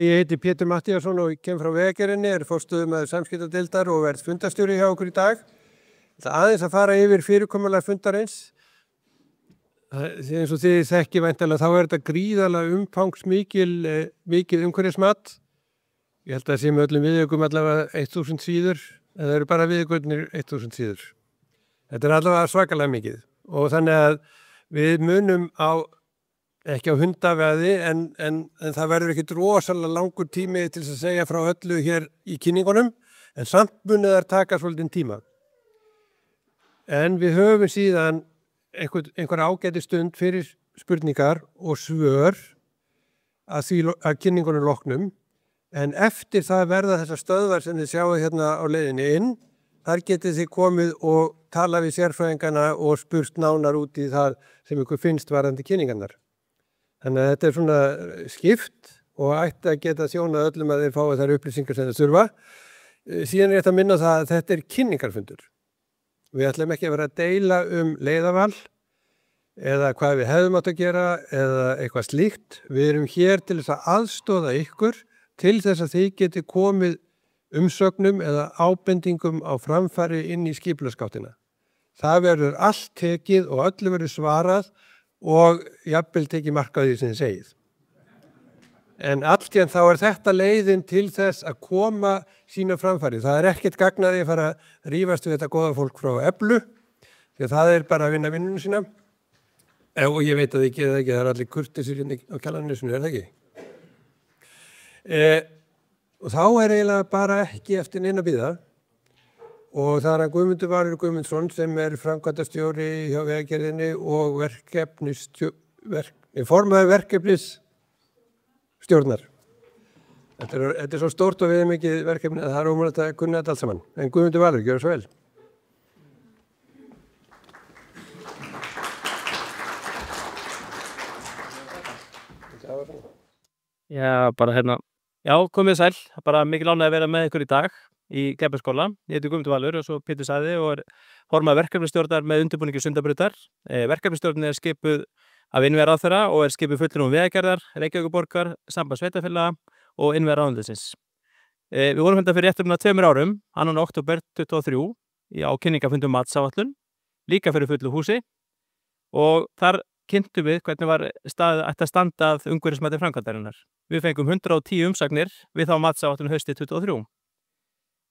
Ég heiti Pétur Matthíasson og kem frá Vegagerðinni, forstöðumaður samskiptadeildar og verð fundarstjóri hjá okkur í dag. Það aðeins að fara yfir fyrirkomulag fundarins. Eins og þið þekki væntanlega þá þetta gríðarlega umfangsmikið umhverfismat. Ég held að það sé með öllum viðaukum allavega 1000 síður, en það eru bara viðaukarnir 1000 síður. Þetta allavega svakalega mikið og þannig að við munum ekki á hundaveði en það verður ekkert rosalega langur tími til að segja frá öllu hér í kynningunum, en samt munið þær taka svolítinn tíma. En við höfum síðan einhver ágæti stund fyrir spurningar og svör að kynningunum loknum, en eftir það verða þessar stöðvar sem þið sjáu hérna á leiðinni inn, þar getið þið komið og tala við sérfræðingana og spurt nánar út í það sem ykkur finnst varðandi kynningarnar. Þannig að þetta er svona skipt og ætti að geta þjónað öllum að þeir fái þær upplýsingar sem þeir þurfa. Síðan er þetta að minna það að þetta er kynningarfundur. Við ætlum ekki að vera að deila leiðaval eða hvað við hefðum átt að gera eða eitthvað slíkt. Við erum hér til þess að aðstoða ykkur til þess að þið geti komið umsögnum eða ábendingum á framfæri inn í skipulagsgáttina. Það verður allt tekið og öllu verður svarað og jafnvel tekið mark á því sem þið segið. En alltíðan þá er þetta leiðin til þess að koma sína framfæri. Það er ekkert gagnaði að fara að rífast við þetta góða fólk frá Eflu, því að það er bara að vinna vinnunum sína. Og ég veit að þið gerir það ekki, það er allir kurteisir hérna á Kjalarnesinu, er það ekki? Og þá er eiginlega bara ekki eftir neina bíða. Og það er Guðmundur Valur Guðmundsson sem er framkvæmdastjóri hjá Vegagerðinni og formaður verkefnisstjórnar. Þetta er svo stórt og viðamikið verkefni að það er ómögulegt að kunna þetta allt saman. En Guðmundur Valur, gjörðu svo vel. Komið sæl. Bara mikil ánægja að vera með ykkur í dag í Glæpaskóla. Ég heiti Guðmundur Valur og svo Pétur sagði og er formaður verkefnisstjórnar með undirbúningi Sundabrautar. Verkefnisstjórnin er skipuð af innviðaráðherra og er skipuð fulltrúum Vegagerðar, Reykjavíkurborgar, Sambands sveitarfélaga og innviðaráðuneytisins. Við vorum hérna fyrir rétt 2 árum, 2. október 2023, á kynningafundum matsáætlun, líka fyrir fullu húsi og þar kynntum við hvernig ætti að standa að umhverfismati framkvæmdarinnar. Við fengum 110 umsagnir við þá matsáætlun haustið 2023.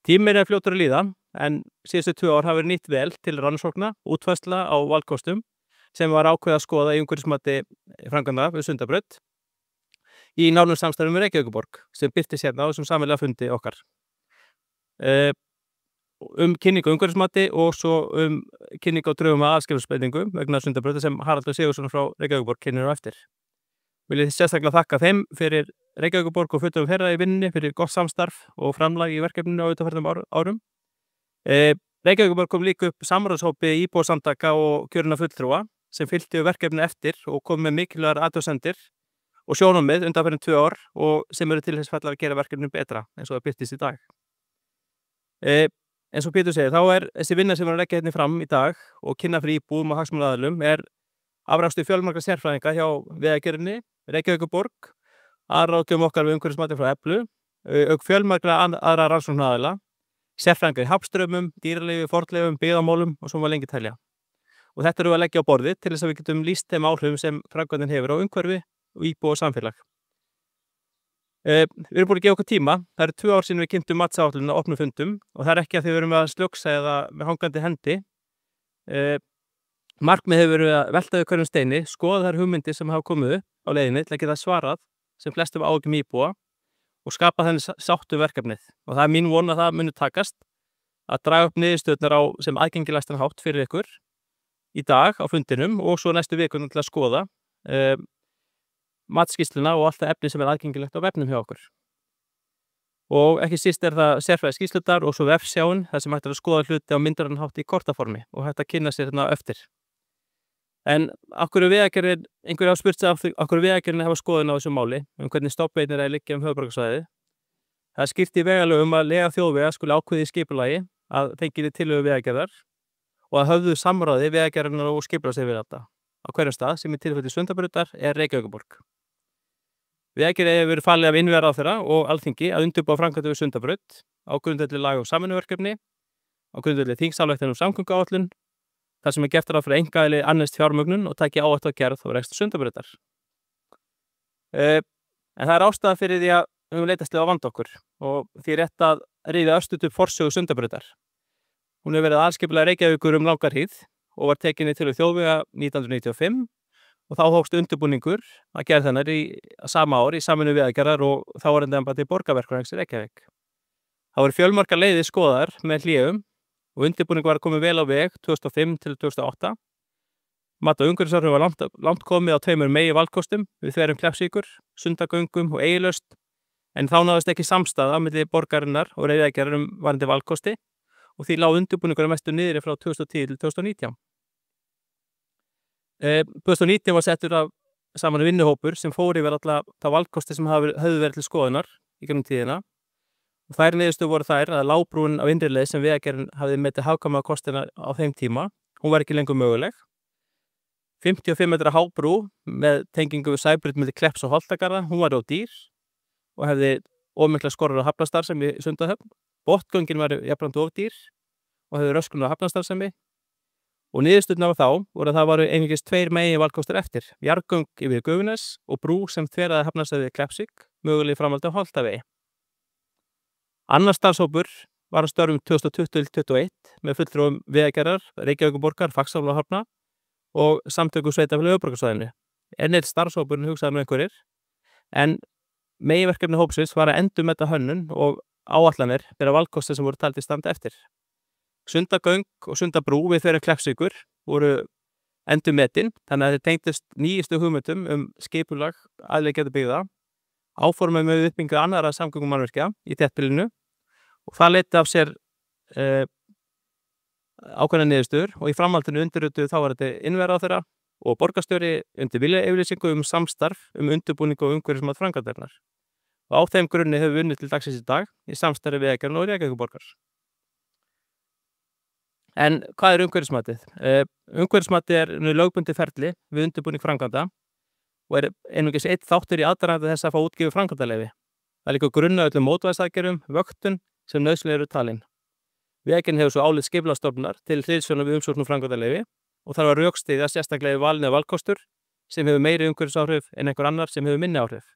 Tíminn er fljótur að líða, en síðustu 2 ár hafa verið nýtt vel til rannsókna, útfærsla á valkostum sem var ákveðið að skoða í umhverfismati framkvæmda við Sundabraut í nánum samstarfi með Reykjavíkurborg sem birtist hérna á þessum sameiginlega fundi okkar. Kynningu á umhverfismati og svo kynningu á drögum að afskiptasbreytingum vegna Sundabrautar sem Haraldur Sigurðsson frá Reykjavíkurborg kynnir á eftir. Vil ég sérstaklega þakka þeim fyrir Reykjavíkurborg og fulltrúum þeirra í vinnunni fyrir gott samstarf og framlag í verkefninu á undanförnum árum. Reykjavíkurborg kom líka upp samráðshópi íbúasamtaka og kjörinna fulltrúa sem fylgdu verkefninu eftir og kom með mikilvægar athugasemdir og sjónarmið undanfarin 2 ár og sem eru til þess falla að gera verkefninu betra eins og það birtist í dag. Eins og Pétur segir, þá er þessi vinna sem við erum að leggja hérna fram í dag og kynna fyrir íbúum og hagsmunaaðilum er afrakstur fjölmargra sérfræðinga hjá Vegagerðinni, Reykjavíkurborg, aðráðgjöfum okkar við umhverfismati frá Eflu, auk fjölmargra aðra rannsóknaraðila, sérfræðinga í hafstraumum, dýralífi, fornleifum, byggðamálum og svo má lengi telja. Og þetta erum við að leggja á borðið til þess að við getum lýst þeim áhrifum sem framkvæmdin hefur á umhverfi, íbúa og samfélag. Við erum búin að gefa okkur tíma. Það eru 2 ár síðan við kynntum matsáætlunina á opnum fundum og það er ekki að þið verum að slöksa eða með hangandi hendi. Markmið hefur verið að velta við hverjum steini, skoða þær hugmyndir sem hafa komið upp á leiðinni til að geta svarað sem flestum áhyggjum íbúa og skapa þenni sáttu verkefnið. Og það er mín von að það muni takast að draga upp niðurstöðurnar á sem aðgengilegastan hátt fyrir ykkur í dag á fundinum og svo næstu vikunum til að skoða matskýrsluna og allt það efni sem er aðgengilegt á vefnum hjá okkur. Og ekki síst er það sérfræði skýrslutar og svo vefsjáin þar sem hægt er að skoða hluti á myndarann hátt í kortaformi og hægt að kynna sér hérna eftir. En okkur Vegagerðin, einhverju hafa spurt sig af okkur Vegagerðin hafa skoðun á þessu máli hvernig stofnveitir er að liggja höfuðborgarsvæðið. Það er skýrt í vegalögum að lega þjóðvega skuli ákveðið í skipulagi að fenginni tillögu Vegagerðar og að höfðu samráði Vegagerðarinnar og skipulagsyfirvalda á hverjum stað sem í tilfelli Sundabrautar er Reykjavíkurborg. Vegagerð hefur verið falið af innviðaráðherra og Alþingi að undirbúa framkvæmdir við Sundabraut á grundvelli laga um samvinnuverkefni, á grundvelli þingsályktana samgönguáætlun, þar sem gert ráð fyrir einkaaðili annist fjármögnun og taki áhættu á gerð og rekstur Sundabrautar. En það ástæða fyrir því að við höfum leitast við að vanda okkur og því rétt að rifja örstutt upp forsögu Sundabrautar. Hún hefur verið aðalskipulag Reykjavíkur langa hríð og var tekin til þjóðvega 1995 og þá hófst undirbúningur að gera þennar í sama ár í samvinnu Vegagerðar og þáverandi embætti Borgarverkfræðings í Reykjavík. Það voru fjölmargar leiðir skoðaðar með hléum og undirbúningur var komið vel á veg 2005 til 2008. Mat á umhverfisáhrifum var langt komið á 2 meginvalkostum við þverun Kleppsvíkur, Sundagöngum og Egilslaust, en þá náðist ekki samstaða milli borgarinnar og Vegagerðar varðandi valkosti og því lá undirbúningur mestu niðri frá 2010 til 2019. 2019 var settur saman vinnuhópur sem fór yfir alla þá valkosti sem höfðu verið til skoðunar í gegnum tíðina og þær niðurstöður voru þær að lágbrún á innri leið sem Vegagerðin hafði metið hagkvæma kostina á þeim tíma, hún var ekki lengur möguleg. 55 metra hábrú með tengingu við Sæbraut milli Klepps og Holtagarða, hún var of dýr og hefði of miklar skorur á hafnarstarfsemi í Sundahöfn. Botngöngin var jafnframt of dýr og hefði röskun á hafnarstarfsemi. Og niðurstöðurnar þá voru að það varu einungis 2 meginvalkostir eftir, jarðgöng yfir Gufunes og brú sem þveraði hafnarsvæði Kleppsvík, mögulega í framhaldi á Holtavegi. Annar starfshópur var að störfum 2020-2021 með fulltrúum Vegagerðar, Reykjavíkurborgar, Faxaflóahafna og samtökum sveitarfélaga á höfuðborgarsvæðinu. Enn er starfshópurinn hugsaður með einhverjir, en meginverkefni hópsins var að endurmeta hönnun og áætlanir fyrir valkosti sem voru taldir standa eftir. Sundagöng og Sundabrú við þverun Kleppsvíkur voru endurmetin, þannig að þeir tengdust nýjustu hugmyndum skipulag aðliggjandi byggða, áformum með uppbyggingu annarra samgöngumannvirkja í þéttbýlinu og það leiddi af sér ákveðnar niðurstöður og í framhaldinu undirrituðu þáverandi innviðaráðherra og borgarstjóri undir viljayfirlýsingu samstarf undirbúningu og umhverfismat framkvæmdarinnar. Og á þeim grunni hefur við unnið til dagsins í dag í samstarfi Vegagerðar og Reykjavíkurborgar. En hvað er umhverfismatið? Umhverfismatið er lögbundið ferli við undirbúning framkvæmda og er einungis einn þáttur í aðdraganda þess að fá útgefið framkvæmdaleyfi. Það liggur grunn að öllum mótvægisaðgerðum, vöktun sem nauðsynleg eru talin. Vegagerðin hefur svo álit skipulagsstofnunar til hliðsjónar við umsókn um framkvæmdaleyfi og þarf að rökstyðja sérstaklega við valinu af valkostur sem hefur meiri umhverfisáhrif en einhver annar sem hefur minni áhrif.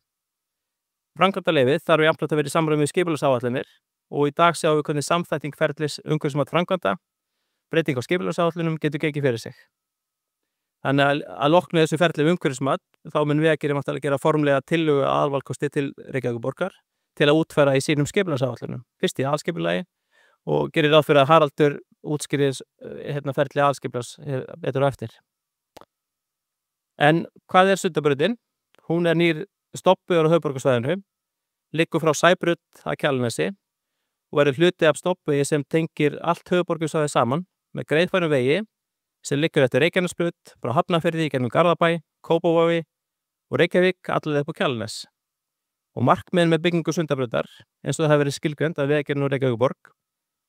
Framkvæmdaleyfið þarf jafnframt að vera í samræmi við skipulagsáætlanir og í dag sjáum við hvernig samþætting ferlis umhverfismat framkvæmda, breyting á skipulagsáætlunum getur gengið fyrir sig. Þannig að loknu þessu ferli við umhverfismat þá mun Vegagerðin að gera formlega tillögu að aðalvalkosti til Reykjavíkurborgar til að útfæra í sínum skipulagsáætlunum. Fyrst í aðalskipulagi og gerir ráð fyrir að Haraldur útskýrir ferli aðalskipulags betur á eftir. En hvað er Sundabrautin? Hún er nýr stofnvegur á höfuðborgarsvæðinu, liggur frá Sæbraut að Kjalarnesi og verður hluti af stofnvegi sem tengir allt höfuðborgarsvæðið saman með greiðfærum vegi sem liggur eftir Reykjanesbraut frá Hafnarfirði í gegnum Garðabæ, Kópavogi og Reykjavík allir upp á Kjalarnes. Og markmiðin með byggingu Sundabrautar, eins og það hefur verið skilgreind af Vegagerðinni og Reykjavíkurborg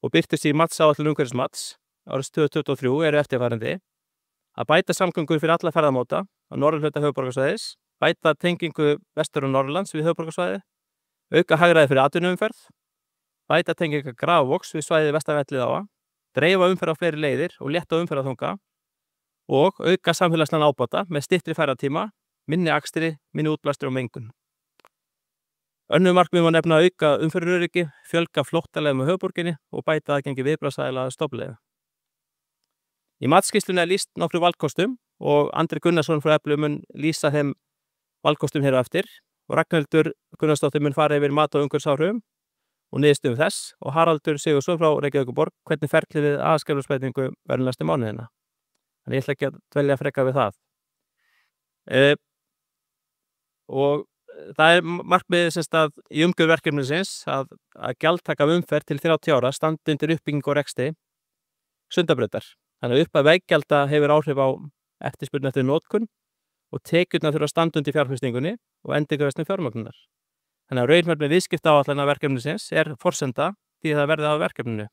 og birtist í matsáætlun umhverfismats árið 2023 eru eftirfarandi að bæta samgöngur fyrir alla ferðamáta á norðurhluta höfuðborgarsvæðis, bæta tengingu vestur og Norðurlands við höfuðborgarsvæðið, auka hagræði fyrir atvinnuumferð, bæta tengingu Grafarvogs við svæðið vestanvert Hliðaá, dreifa umferð á fleiri leiðir og létta umferðarþunga og auka samfélagslegan ábata með styttri ferðatíma, minni akstri, minni útblæstri og mengun. Önnur markmið má nefna að auka umferðaröryggi, fjölga flóttaleiðum á höfuðborginni og bæta aðgengi viðbragðsaðila að stofnleiðum. Í matsskýrslunni er lýst nokkrum valkostum og Andri Gunnarsson frá Eflu mun lýsa þeim valkostum hér á eftir og Ragnhildur Gunnarsdóttir mun fara yfir mat- og umhverfisáhrifum og niðurstöðum þess og Haraldur Sigurðsson frá Reykjavíkurborg hvernig ferlið við aðalskipulagsbreytingu verður næstu mánuðina. Þannig ég ætla ekki að dvelja frekar við það. Og það er markmiðið semst að í umgjörð verkefnisins að gjaldtaka af umferð til 30 ára standi undir uppbyggingu og rekstri Sundabrautar. Þannig að uppað veggjalda hefur áhrif á eftirspurn eftir notkun og tekjurnar þurfa að standa undir fjárfestingunni og endurgreiðslu fjármögnunar. Þannig að raunverð viðskiptaáætlana verkefnisins er forsenda því að það verði að verkefninu.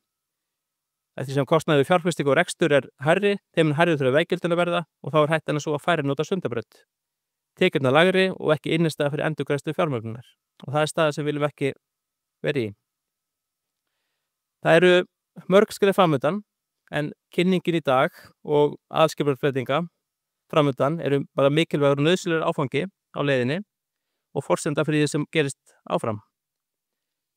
Eftir sem kostnaður við fjárfestingu og rekstur er hærri, þeim hærri þurfa veggjöldin að verða og þá er hættan að svo að færri nota Sundabraut. tekjurnar lægri og ekki innistæða fyrir endurgreiðslu fjármögnunar. Og það staða sem við viljum ekki vera í. Það eru mörg skref framundan, en kynningin í dag og aðskipulagsbreytinga framundan eru bara mikilvægur og nauðsynlegur áfangi á leiðinni og forsenda fyrir því sem gerist áfram.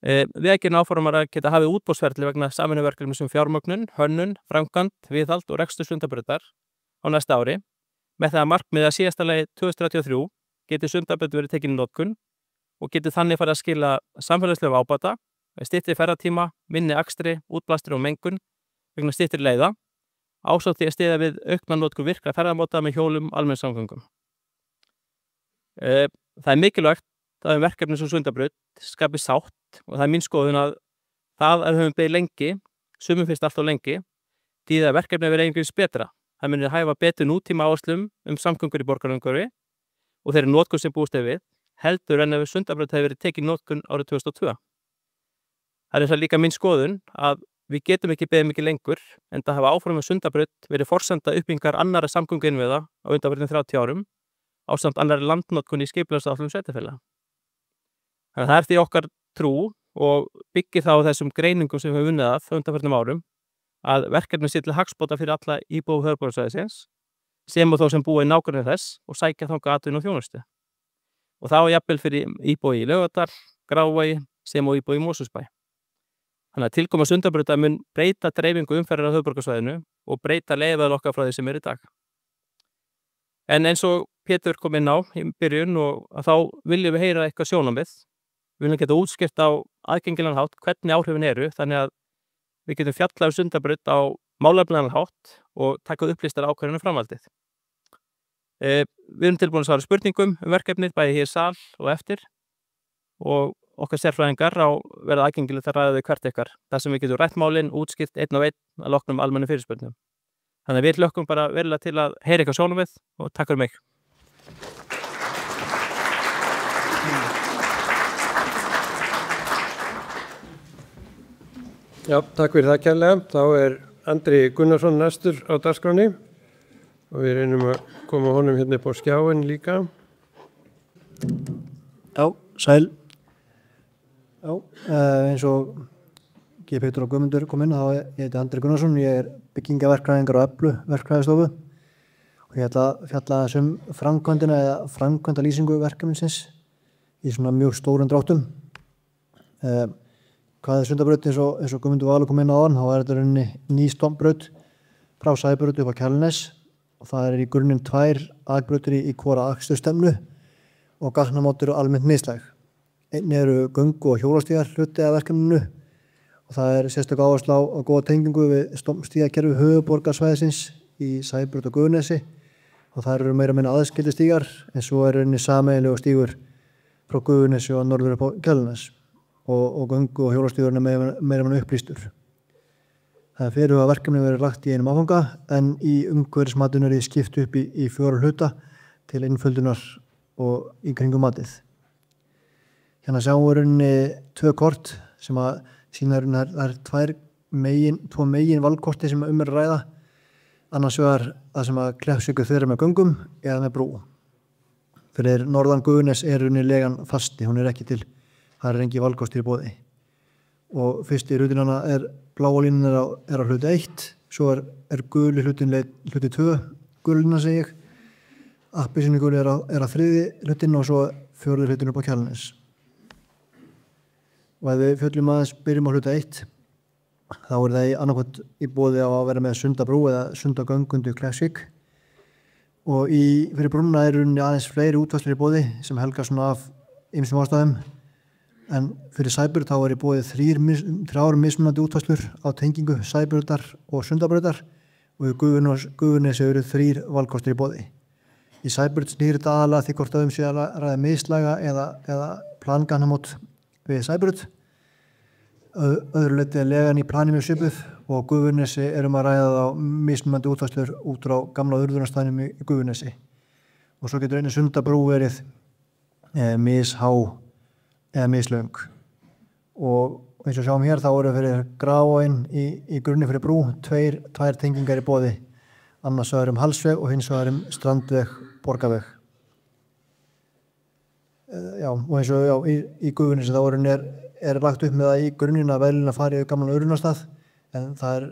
Vegagerðin áformar að geta hafið útboðsferli vegna samvinnuverkefnis um fjármögnun, hönnun, framkvæmd, viðhald og rekstur Sundabrautar á næsta ári, með það að markmiði að síðasta lagi 2033 geti Sundabraut verið tekin í notkun og geti þannig farið að skila samfélagslegum ábata, styttri ferðatíma, minni akstri, útblæstri og mengun vegna styttri leiða, ásamt því að styðja við aukna notkun virkra ferðamáta með hjólum almenningssamgöngum. Það er mikilvægt að verkefni sem Sundabraut skapi sátt og það er mín skoðun að það að höfum beðið lengi, sumum finnst alltaf lengi, því að verkefni verið einhverjum betra. Það munir hæfa betur nútíma áherslum samgöngur í borgarumhverfi og þeirri notkun sem búist við, heldur en ef Sundabraut hefði verið tekin í notkun árið 2002. Það er það líka mín skoðun að við getum ekki beðið mikið lengur en það hafa áform með Sundabraut verið forsenda uppbyggingar annarra samgönguinnviða á undanfarnum 30 árum ásamt annarri landnotkun í skipulagsáætlunum sveitarfélaga. Þannig að það er því okkar trú og byggir þá á þessum greiningum sem við höfum unnið að undanfarnum árum að verkefni sé til hagsbóta fyrir alla íbúa höfuðborgarsvæðisins sem og þá sem búa í nágrenni þess og sækja þangað atvinnu og þjónustu. Og þá jafnvel fyrir íbúa í Laugardal, Grafarvogi sem og íbúa í Mosfellsbæ. Þannig að tilkoma Sundabrautar mun breyta dreifingu umferðar á höfuðborgarsvæðinu og breyta leiðarval okkar frá því sem er í dag. En eins og Pétur kom inn á í byrjun og að þá viljum við heyra eitthvað sjónarmið. Við viljum geta útskýrt á aðgengilegan hátt hvernig áhrifin eru þannig að við getum fjallað Sundabraut á málefnalegan hátt og taka upplýstar ákvörðun um framhaldið. Við erum tilbúin að svara spurningum verkefnið bæði hér í sal og eftir og okkar sérfræðingar á verða aðgengilegt að ræða við hvert ykkar þar sem við getum rætt málin, útskýrt einn og einn að loknum almennu fyrirspurningum. Þannig að við hlökkum bara verulega til að heyra eitthvað sjónarmið og takk fyrir mig. Já, takk fyrir það kærlega. Þá er Andri Gunnarsson næstur á dagskráni og við reynum að koma honum hérna upp á skjáin líka. Já, sæl. Já, eins og G. Pétur og Guðmundur kom inn, þá ég heiti Andri Gunnarsson, ég er byggingaverkfræðingur á Eflu verkfræðistofu og ég ætla að fjalla þessum framkvæmdina eða framkvæmdalýsingu verkefnisins í svona mjög stórum dráttum. Hvað er Sundabraut eins og Guðmundur Valur kom inn á þá er þetta rauninni ný stofnbraut frá Sæbraut upp á Kjalarnes og það er í grunninn 2 akbrautir í hvora akstursstefnu og gatnamót eru almennt mislæg. Einnig eru göngu- og hjólastígar hluti af verkefninu og það er sérstök áhersla á góða tengingu við stofnstígakerfi höfuðborgarsvæðisins í Sæbraut og Gufunesi og það eru meira minna aðskildir stígar en svo er rauninni sameiginlegur stígur frá Gufunesi og norður upp á Kjalarnes og göngu- og hjólastígurinn er meira minna upplýstur. Það er fyrir að verkefni verið lagt í einum áfanga en í umhverfismatinu er skipt upp í 4 hluta til einföldunar og í kringum matið. Hérna sjáum við rauninni 2 kort sem að sína það er 2 megin valkorti sem er að ræða. Annars vegar það sem að Kleppsvíkur þverjar með göngum eða með brú. Fyrir norðan Gufunes er rauninni legan fasti, hún er ekki til, það er engi valkostir í boði. Og fyrsti rutinana er bláa línan er á hluti 1, svo er guli hlutin hluti 2, gulina segi ég. Appelsínu guli er á 3. hlutin og svo 4. hlutin upp á Kjalarnes. Og ef við fjöllum aðeins byrjum á hluta 1, þá er það annarkvæmt í boði á að vera með Sundabrú eða Sundagöngundu Kleppsvík. Og fyrir brúna er aðeins fleiri útfærslur í boði sem helga svona af ýmsum ástæðum. En fyrir Sæbraut þá er í boði 3 mismunandi útfærslur á tengingu Sæbrautar og Sundabrautar og í Gufunesi eru 3 valkostir í boði. Í Sæbraut snýr þetta aðalega því hvort sé að ræða mislæga eða planganamót við Sæbraut. Öðru leyti er legan í plani mjög svipuð og Gufunesi að ræða á mismunandi útfærslur út frá gamla urðunarstaðnum í Gufunesi. Og svo getur einnig Sundabrú verið mishá eða mislöng. Og eins og sjáum hér þá eru fyrir Grafarvoginn í grunni fyrir brú 2 tengingar í boði. Annars vegar Hallsveg og hins vegar Strandveg, Borgarveg. Já, og eins og já, í Gufunesi þá er lagt upp með það í grunninn að veglina fari yfir gamlan urðunarstað, en það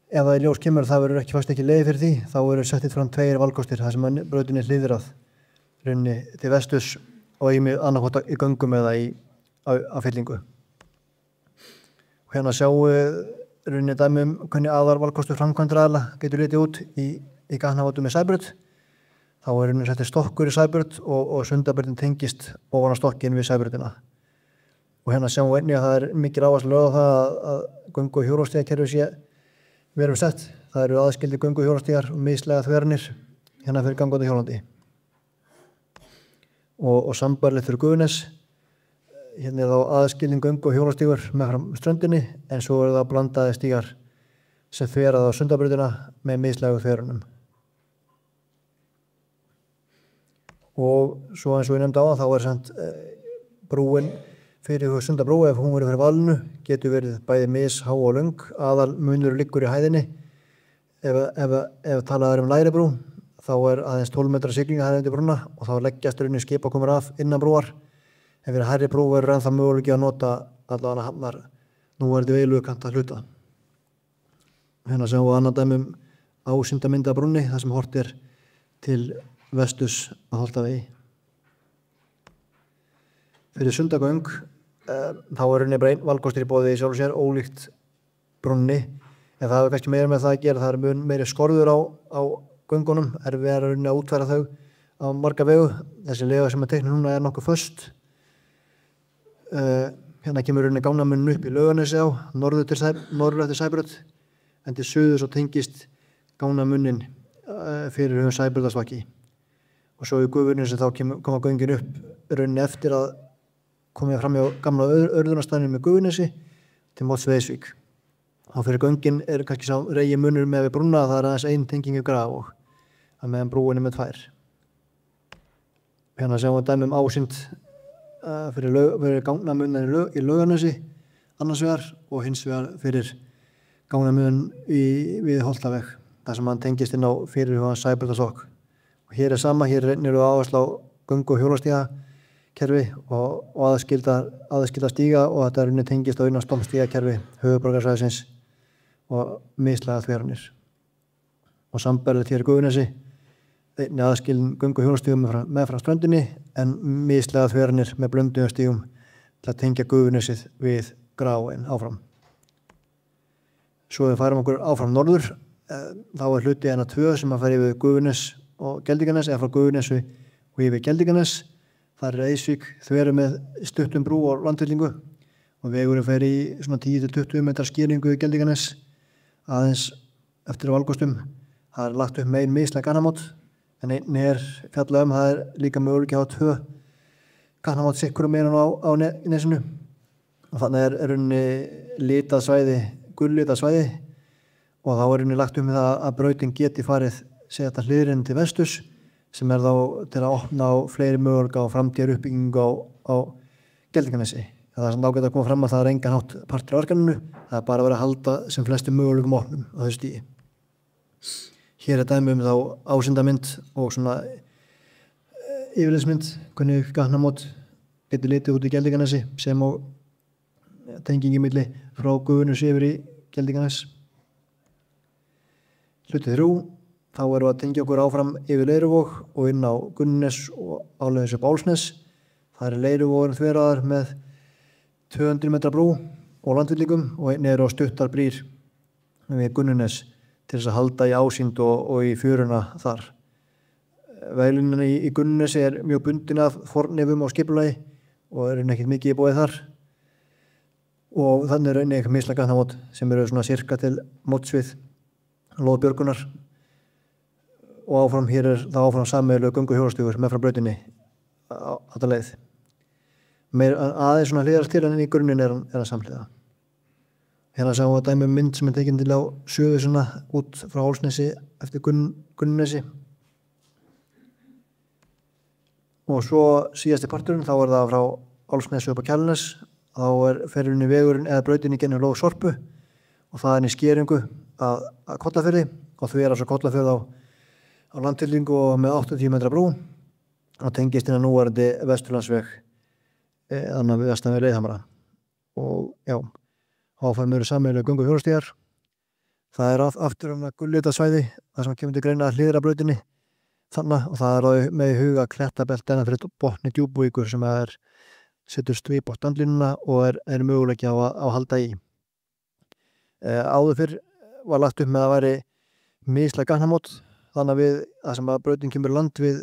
ef það í ljós kemur það verður ekki leið fyrir því, þá eru settið fram 2 valkostir þar sem brautin hliðrað runni til vesturs og annarkvort í göngum eða á fyllingu. Og hérna sjáum við runni dæmi hvernig aðalvalkostur framkvæmdaraðila getur litið út í gatnamótum með Sæbraut. Þá runni settir stokkur í Sæbraut og Sundabrautin tengist ofan á stokkin við Sæbrautina. Og hérna sjáum við einnig að það mikil áhersla lögð á það að göngu- og hjólastígakerfi sé verið sett. Það eru aðskildir göngu- og hjólastígar og mislæga þveranir hérna fyrir gangandi hjólandi. Og sambærilegt fyrir Gufunes, hérna þá aðskilin göngu- og hjólastígur meðfram ströndinni, en svo það blandaði stígar sem þverað á Sundabrautina með mislægu þverunum. Og svo eins og ég nefndi á þá samt brúin fyrir Sundabrú, ef hún verið fyrir valinu, getur verið bæði há og löng, aðal munur liggur í hæðinni. Ef talað lægri brú, þá aðeins 12 metra siglingahæð undir brúna og þá leggjast runni skip og komur af innan brúar. Ef fyrir hærri brú verður ennþá möguleiki að nota allavega hafnar núverandi veilugkanta hluta. Hérna sjáum við annan dæmi ásýndamynda brúnni, þar sem horft til vesturs að Holtavegi. Fyrir Sundagöng þá runni bara einn valkostur í boði í sjálfu sér, ólíkt brúnni, en það kannski meira með það að gera, það mun meiri skorður á göngunum, við runni að útfæra þau á marga vegu. Þessi lega sem teiknuð núna nokkuð föst. Hérna kemur runni gangnamuninn upp í Laugarnesi norður eftir Sæbraut, en til suður svo tengist gangnamunnin fyrir Sæbrautasvaki. Og svo í Gufunesi þá koma göngin upp runni eftir að komið fram hjá gamla örðunarstaðinu með Gufunesi til móts Veisvík. Þá fyrir göngin kannski sá regi munur með við brúna, það aðeins ein tenging í Graf og að meðan brúin með 2. Hérna sjáum við dæmi ásýnd fyrir gangnamunnin í Laugarnesi annars vegar og hins vegar fyrir gangnamunnin við Holtaveg, þar sem hann tengist inn á fyrirhugaðan Sæbrautasvak. Og hér sama, hér eru áhersla á göngu- og hjólastígakerfi og aðskilda stíga, og þetta runni tengist á innan stompstígakerfi höfuðborgarsvæðisins og mislæga þveranir. Og sambærilegt hér í Gufunesi, einnig aðskilin göngu- og hjólastígum meðfram ströndinni, en mislæga þveranir með blönduðum stígum til að tengja Gufunesið við Gráin áfram. Svo við færum okkur áfram norður, þá hluti hennar 2 sem að fara yfir Gufunes og Geldinganes, eða frá Gufunesi og yfir Geldinganes. Það Eisvík þveru með stuttum brú og landfyllingu og vegurinn fer í svona 10-20 metra skýringu í Geldinganes aðeins eftir valkostum. Það lagt upp með ein mislæg gatnamót, en einn fjallað það líka möguleiki að hafa 2 gatnamót sikkurum meira á nesinu. Og þannig runni litað svæði, gullitað svæði, og þá runni lagt upp með það að brautin geti farið þetta hliðrinn til vesturs, sem þá til að opna á fleiri möguleika og framtíðar uppbyggingu á Geldinganesi. Það er samt ágætt að koma fram að það engan hátt partur af verkefninu, það bara verið að halda sem flestum möguleikum opnum á þessu stígi. Hér dæmi þá ásýndamynd og svona yfirleiðsmynd, hvernig gatnamót getur litið út í Geldinganesi sem á tengingi milli frá Gufunesi yfir í Geldinganes. Hluti 3, þá erum við að tengja okkur áfram yfir Leiruvog og inn á Gunnes og áleiðis upp Álfsnes. Það Leiruvogurinn þveraðar með 200 metra brú og landfyllingum og einnig á stuttar brýr við Gunnes til þess að halda í ásýnd og í fjöruna þar. Veglínan í Gunnesi mjög bundin af fornleifum og skipulagi og ekkert mikið í boði þar. Og þannig einnig eitthvað mislæg gatnamót sem eru svona sirka til mótsvið lóðbjörgunar. Og áfram hér það áfram sameiginlegu göngu- og hjólastígur meðfram brautinni á þetta leið. Aðeins svona hliðrast til en í grunninn það samhliða. Hérna sjáum við dæmi mynd sem tekin til á suðu svona út frá Álfsnesi eftir Gunnesi. Og svo síðasti parturinn, þá það frá Álfsnesi upp á Kjalarnes. Þá fer inn í vegurinn eða brautinni gennum lóð Sorpu og það í skeringu að Kollafirði og því svo Kollafjörð á landfyllingu og með 80 metra brú. og tengist inn að núverandi Vesturlandsveg annan við vestan við Leiðhamra og já, áfram eru sameiginlega göngu- og hjólstígar. Það er aftur gullitasvæði þar sem kemur til greina að hliðra brautinni þannig og það er með í huga klettabelt enn fyrir botni Djúpvíkur sem setur stvíp á standlínuna og er möguleiki á að halda í. Áður fyrr var lagt upp með að væri mislæg gatnamót þannig að við það sem að brautin kemur í land við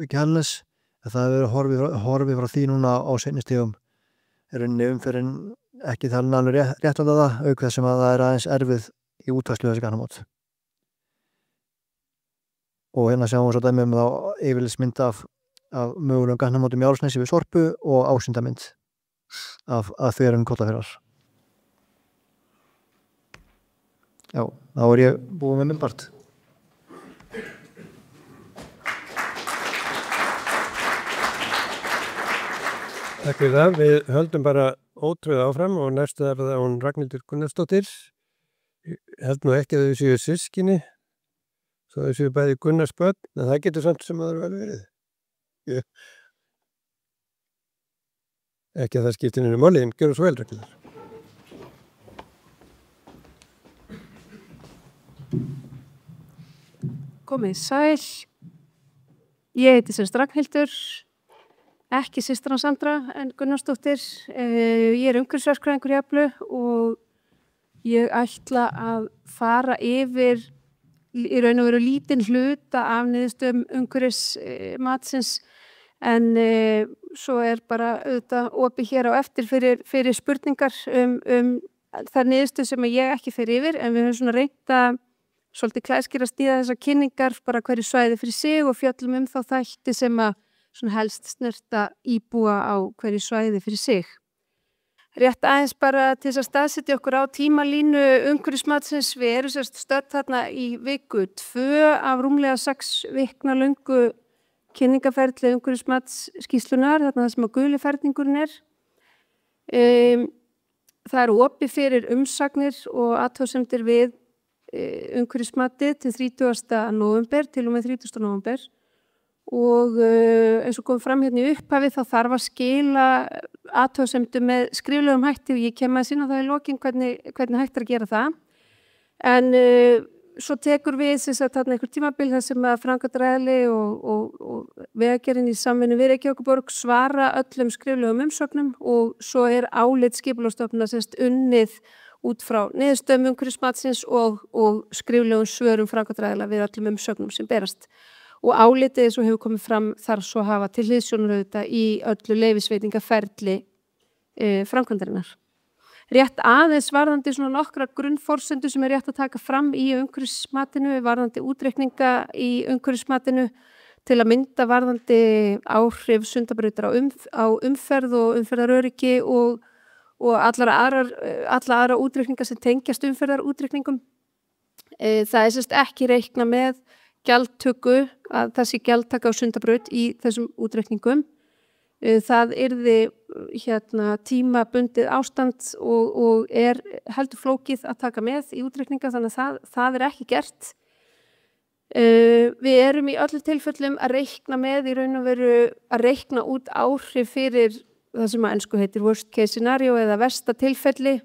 Kjalarnes, það hefur verið horfið frá því núna á seinni stigum. Umferðin ekki talin alveg réttlanda það, auk þess sem að það er aðeins erfið í útfærslu þessi gatnamót. Og hérna sjáum við svo dæmi þá yfirlitsmynd af mögulegum gatnamótum í Álfsnesi við Sorpu og ásýndamynd af þverun Kollafjarðar. Já, þá er ég búinn með myndbart. Takk fyrir það. Við höldum bara ótrúið áfram og næstu er það hún Ragnhildur Gunnarsdóttir. Ég held nú ekki að þau séu systkini, svo þau séu bæði Gunnarsbörn, en það getur samt sem það eru vel verið. Ekki að það skiptir neinu máli, en gjörðu svo vel, Ragnhildur. Komið sæl. Ég heiti sem Ragnhildur, ekki systir hans Sandra en Gunnarsdóttir. Ég er umhverfisverkfræðingur í Eflu og ég ætla að fara yfir í raun og veru lítinn hluta af niðurstöðum umhverfismatsins en svo er bara auðvitað opið hér á eftir fyrir spurningar þær niðurstöður sem ég ekki fer yfir, en við höfum svona reynt að svolítið klæskir að stíða þessar kynningar bara hverju svæði fyrir sig og fjöllum þá þætti sem að svona helst snerta íbúa á hverju svæði fyrir sig. Rétt aðeins bara til þess að staðsetja okkur á tímalínu umhverfismatsins. Við erum stödd þarna í viku 2 af rúmlega 6 vikna löngu kynningaferli umhverfismats skýrslunar, þarna það sem að guli ferningurinn er. Það eru opið fyrir umsagnir og athugasemdir við umhverfismatið til 30. nóvember til og með 30. nóvember. Og eins og kom fram hérna í upphafi þá þarf að skila athugasemdum með skriflegum hætti og ég kem að sína það í lokin hvernig hægt er að gera það. En svo tekur við þarna einhver tímabil þar sem að framkvæmdaraðili og vegagerðin í samvinnu við Reykjavíkurborg svara öllum skriflegum umsögnum og svo er álit Skipulagsstofnunar unnið út frá niðurstöðum umhverfismatsins og skriflegum svörum framkvæmdaraðila við öllum umsögnum sem berast. Og álitið eins og hefur komið fram þarf svo að hafa til hliðsjónar auðvitað í öllu leyfisveitingaferli framkvæmdarinnar. Rétt aðeins varðandi svona nokkra grunnforsendur sem er rétt að taka fram í umhverfismatinu, varðandi útreikninga í umhverfismatinu til að mynda varðandi áhrif Sundabrautar á umferð og umferðaröryggi og allar aðra útreikninga sem tengjast umferðarútreikningum. Það er ekki reikna með gjaldtöku, að það sé gjaldtaka á Sundabraut í þessum útreikningum. Það yrði tímabundið ástand og er heldur flókið að taka með í útreikninga, þannig að það er ekki gert. Við erum í öllum tilfellum að reikna með í raun og veru að reikna út áhrif fyrir það sem að ensku heitir worst case scenario eða versta tilfelli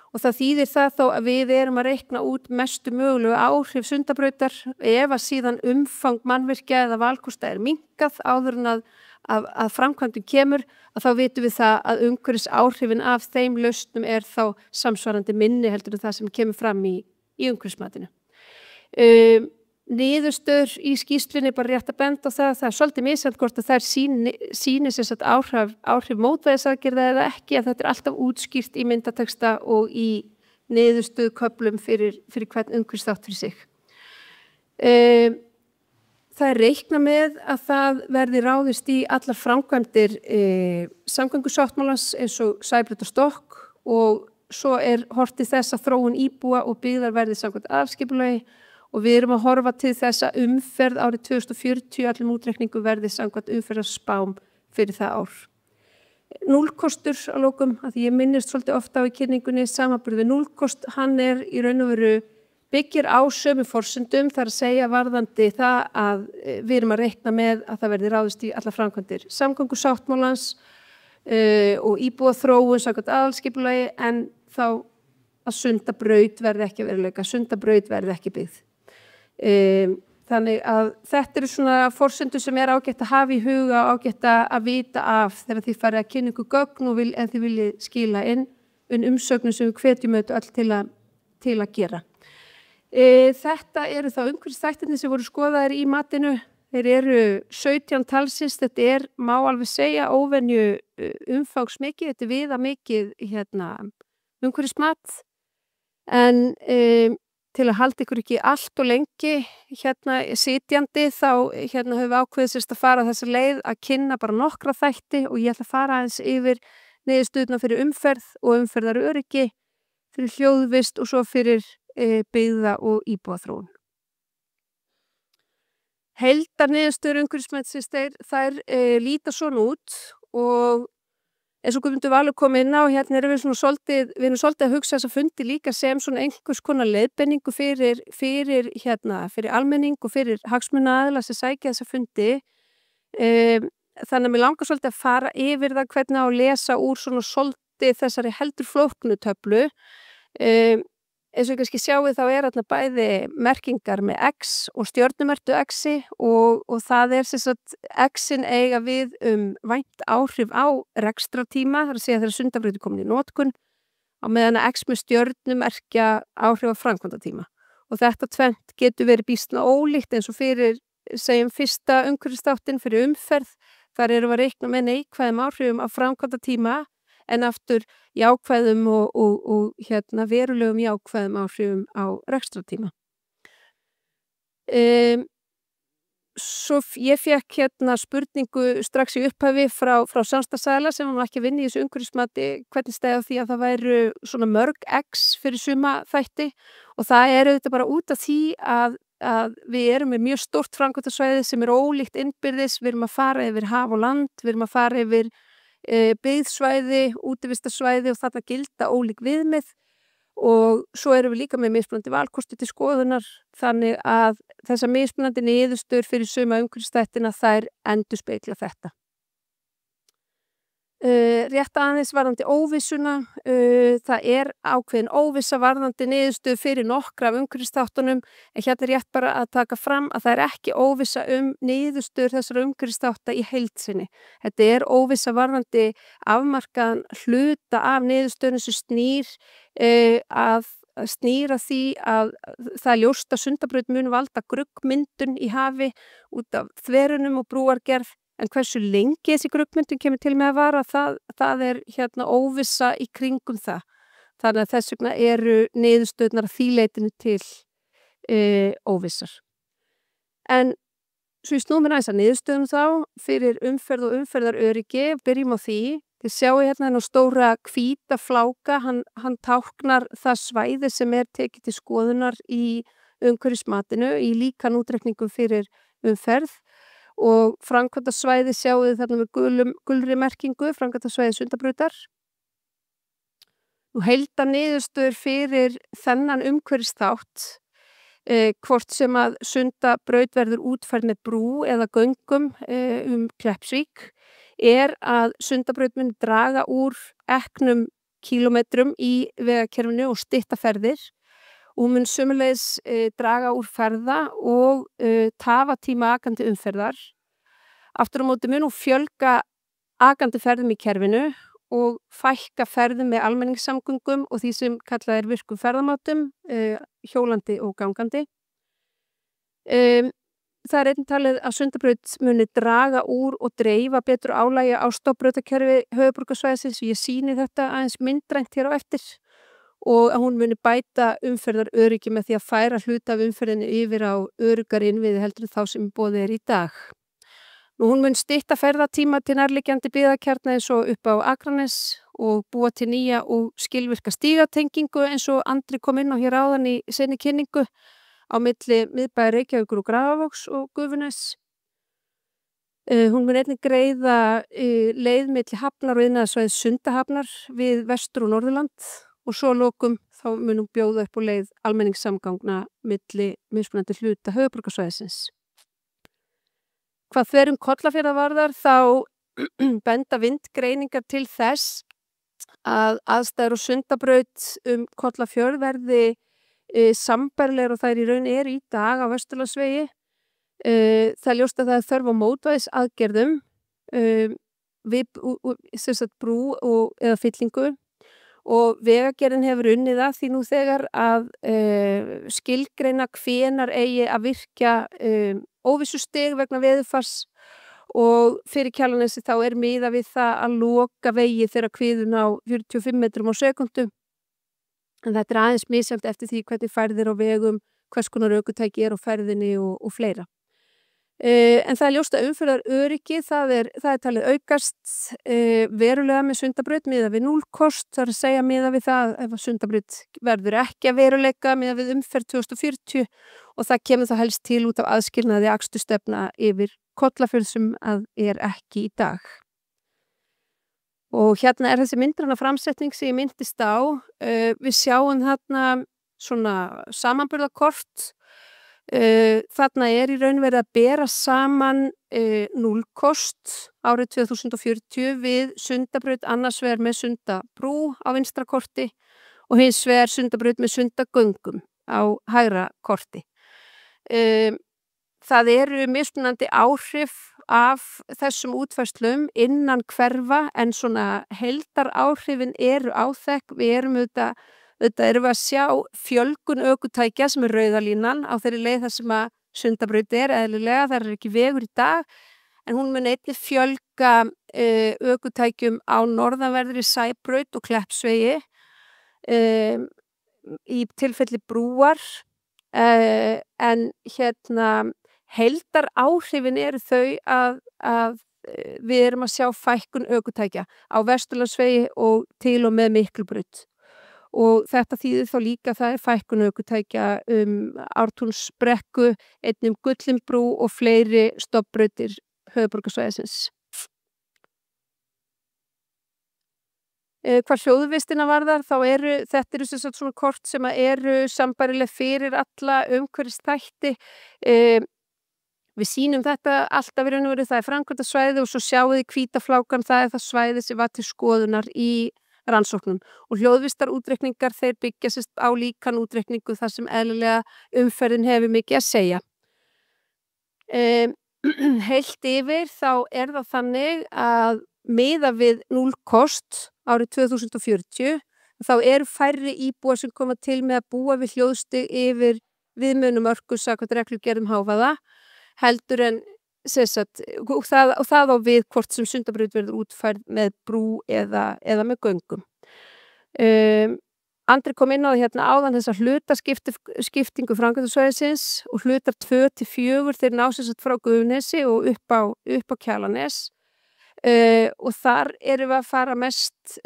og það þýðir það þó að við erum að reikna út mestu mögulegu áhrif Sundabrautar ef að síðan umfang mannvirkja eða valkosta er minnkað áður en að framkvæmdum kemur, að þá vitum við það að umhverfisáhrifin af þeim lausnum er þá samsvarandi minni heldur en það sem kemur fram í umhverfismatinu. Niðurstöður í skýrslunni bara rétt að benda á það er svolítið misjafnt hvort að þær sýni áhrif mótvægisaðgerða eða ekki, að þetta er alltaf útskýrt í myndateksta og í niðurstöðuköflum fyrir hvern umhverfisþátt fyrir sig. Það er reikna með að það verði ráðist í allar framkvæmdir samgöngusáttmálans eins og Sæbraut og Stokk og svo er horft til þess að þróun íbúa og byggðar verði samkvæmt aðalskipulagi og við erum að horfa til þess að umferð árið 2040 allum útreikningu verði samkvæmt umferðarspám fyrir það ár. Núllkostur að lokum, að því ég minnist svolítið ofta á í kynningunni samanburð við núllkost, hann er í raun og veru byggir á sömu forsendum, þar að segja varðandi það að við erum að reikna með að það verði ráðist í alla framkvæmdir samgöngusáttmálans og íbúaþróun samkvæmt aðalskipulagi, en þá að Sundabraut verði ekki veruleika, Sundabraut verði ekki byggð. Þannig að þetta eru svona forsendur sem er ágætt að hafa í huga og ágætt að vita af þegar þið farið að kynna ykkur gögn og ef þið viljið skila inn umsögnum sem við hvetjum auðvitað öll til að gera. Þetta eru þá umhverfisþættirnir sem voru skoðaðir í matinu. Þeir eru 17 talsins, þetta má alveg segja óvenju umfangsmikið, þetta viðamikið umhverfismat, en til að halda ykkur ekki allt og lengi sitjandi þá höfum við ákveðið að fara þessa leið að kynna bara nokkra þætti og ég ætla að fara aðeins yfir niðurstöðuna fyrir umferð og umferðaröryggi, fyrir hljóðvist og svo fyrir byggða og íbúaþróun. Heildarniðurstöður umhverfismatsins þær líta svona út og eins og Guðmundur Valur kom inn á, erum við svolítið að hugsa þessa fundi líka sem svona einhvers konar leiðbeiningu fyrir almenning og fyrir hagsmunaaðila sem sækja þessa fundi. Þannig að mér langar svolítið að fara yfir það hvernig á að lesa úr svona svolítið þessari heldur flóknu töflu. Eins og kannski sjáum þá þarna bæði merkingar með X og stjörnumerktu X-i og það sem sagt X-in eiga við vænt áhrif á rekstrartíma, þar að segja þegar Sundabraut er komin í notkun, á meðan að X með stjörnumerkja áhrif á framkvæmdatíma. Og þetta tvennt getur verið býsna ólíkt eins og fyrir, segjum fyrsta umhverfisþáttinn fyrir umferð, þar erum við að reikna með neikvæðum áhrifum á framkvæmdatíma, en aftur jákvæðum og verulegum jákvæðum áhrifum á rekstrartíma. Svo ég fékk spurningu strax í upphafi frá samstarfsaðila sem var ekki að vinna í þessu umhverfismati, hvernig stæði á því að það væru svona mörg X fyrir suma þætti, og það auðvitað bara út af því að við erum með mjög stórt framkvæmdasvæði sem ólíkt innbyrðis, við erum að fara yfir haf og land, við erum að fara yfir byggðsvæði, útivistarsvæði og þarna gilda ólík viðmið og svo erum við líka með mismunandi valkosti til skoðunar, þannig að þessar mismunandi niðurstöður fyrir suma umhverfisþættina þær endurspegla þetta. Rétt aðeins varðandi óvissuna, það ákveðin óvissa varðandi niðurstöðu fyrir nokkra af umhverfisþáttunum, en rétt bara að taka fram að það ekki óvissa niðurstöður þessara umhverfisþátta í heild sinni. Þetta óvissa varðandi afmarkaðan hluta af niðurstöðunum sem snýr að því að það ljóst að Sundabraut mun valda gruggmyndun í hafi út af þverunum og brúargerð, en hversu lengi þessi gruggmyndun kemur til með að vara, það óvissa í kringum það. Þannig að þess vegna eru niðurstöðnar að því leytinu til óvissar. En svo ég snúm mér aðeins að niðurstöðum þá fyrir umferð og umferðaröryggi, byrjum á því. Þið sjáu þennan stóra hvíta fláka, hann táknar það svæði sem tekið til skoðunar í umhverfismatinu, í líkan útreikningum fyrir umferð. Og framkvæmdasvæði sjáu þið þarna með gulri merkingu, framkvæmdasvæði Sundabrautar. Og heildarniðurstöður fyrir þennan umhverfisþátt, hvort sem að Sundabraut verður útfærð með brú eða göngum Kleppsvík, að Sundabraut mun draga úr eknum kílómetrum í vegakerfinu og stytta ferðir. Og hún mun sömuleiðis draga úr ferða og tafatíma akandi umferðar. Aftur á móti mun hún fjölga akandi ferðum í kerfinu og fækka ferðum með almenningssamgöngum og því sem kallað virkum ferðamátum, hjólandi og gangandi. Það einnig talið að Sundabraut muni draga úr og dreifa betur álagi á stofnbrautakerfi höfuðborgarsvæðisins, og ég sýni þetta aðeins myndrænt hér á eftir, og að hún muni bæta umferðaröryggi með því að færa hluta af umferðinni yfir á öruggari innviði heldur en þá sem boðið í dag. Hún mun stytta ferðatíma til nærliggjandi byggðakjarna eins og upp á Akranes og búa til nýja og skilvirka stígatengingu eins og Andri kom inn á hér áðan í sinni kynningu á milli miðbæjar Reykjavíkur og Grafarvogs og Gufunes. Hún mun einnig greiða leið milli hafnar og iðnaðarsvæðis Sundahafnar við Vestur- og Norðurland og svo að lokum þá munum bjóða upp á leið almenningssamgangna milli mismunandi hluta höfuðborgarsvæðisins. Hvað þverun Kollafjarðar þá benda vindgreiningar til þess að aðstæður og Sundabraut Kollafjörð verði sambærilegar og þær í raun eru í dag á Vesturlandsvegi. Það er ljóst að það er þörf á mótvægisaðgerðum við brú eða fyllingu og Vegagerðin hefur unnið að því nú þegar að skilgreina hvenær eigi að virkja óvissustig vegna veðurfars og fyrir Kjalarnesi þá er miðað við það að loka vegi þegar kviðun á 45 metrum á sekúndu. En þetta er aðeins misjafnt eftir því hvernig færðir á vegum, hvers konar ökutæki er á ferðinni og fleira. En það er ljóst að umferðaröryggi, það er talið aukast verulega með Sundabraut miðað við 0 kost, það er að segja miðað við það ef að Sundabraut verður ekki að veruleika miðað við umferð 2040 og það kemur þá helst til út af aðskilnaði akstursstefna yfir Kollafjörð sem að er ekki í dag. Og hérna er þessi myndræna framsetning sem ég myndist á. Við sjáum þarna svona samanburðarkort. Þarna er í raun verið að bera saman 0 kost árið 2040 við Sundabraut annars vegar með Sundabrú á vinstra korti og hins vegar Sundabraut með Sundagöngum á hægra korti. Það eru mismunandi áhrif af þessum útfærslum innan hverfa en svona heildaráhrifin eru áþekk. Við erum auðvitað erum við að sjá fjölgun ökutækja sem er rauða línan á þeirri leið þar sem að Sundabraut er eðlilega, það er ekki vegur í dag en hún mun einnig fjölga ökutækjum á norðanverðri Sæbraut og Kleppsvegi í tilfelli brúar en hérna heildaráhrifin eru þau að við erum að sjá fækkun ökutækja á Vesturlandsvegi og til og með Miklubraut. Og þetta þýðir þá líka að það er fækkun ökutækja Ártúnsbrekku, einnig Gullinbrú og fleiri stofnbrautir höfuðborgarsvæðisins. Hvað hljóðvistina varðar þá þetta eru sem sagt svona kort sem eru sambærileg fyrir alla umhverfisþætti. Við sýnum þetta alltaf í raun og veru, það er framkvæmdasvæði og svo sjáum við hvítaflákan, það er það svæði sem var til skoðunar í rannsóknum. Og hljóðvistarútreikningar þeir byggja sérst á líkanútreikningu þar sem eðlilega umferðin hefur mikið að segja. Heilt yfir þá er það þannig að miðað við 0 kost árið 2040 þá eru færri íbúar sem koma til með að búa við hljóðstig yfir viðmiðunarmörkum samkvæmt reglugerðum hávaða heldur en og það á við hvort sem Sundabraut verður útfærð með brú eða með göngum. Andri kom inn á það hérna áðan þessa hlutaskiptingu framkvæmdasvæðisins og hlutar 2-4 þeir ná sem sagt frá Gufunesi og upp á Kjalarnes. Og þar erum við að fara mest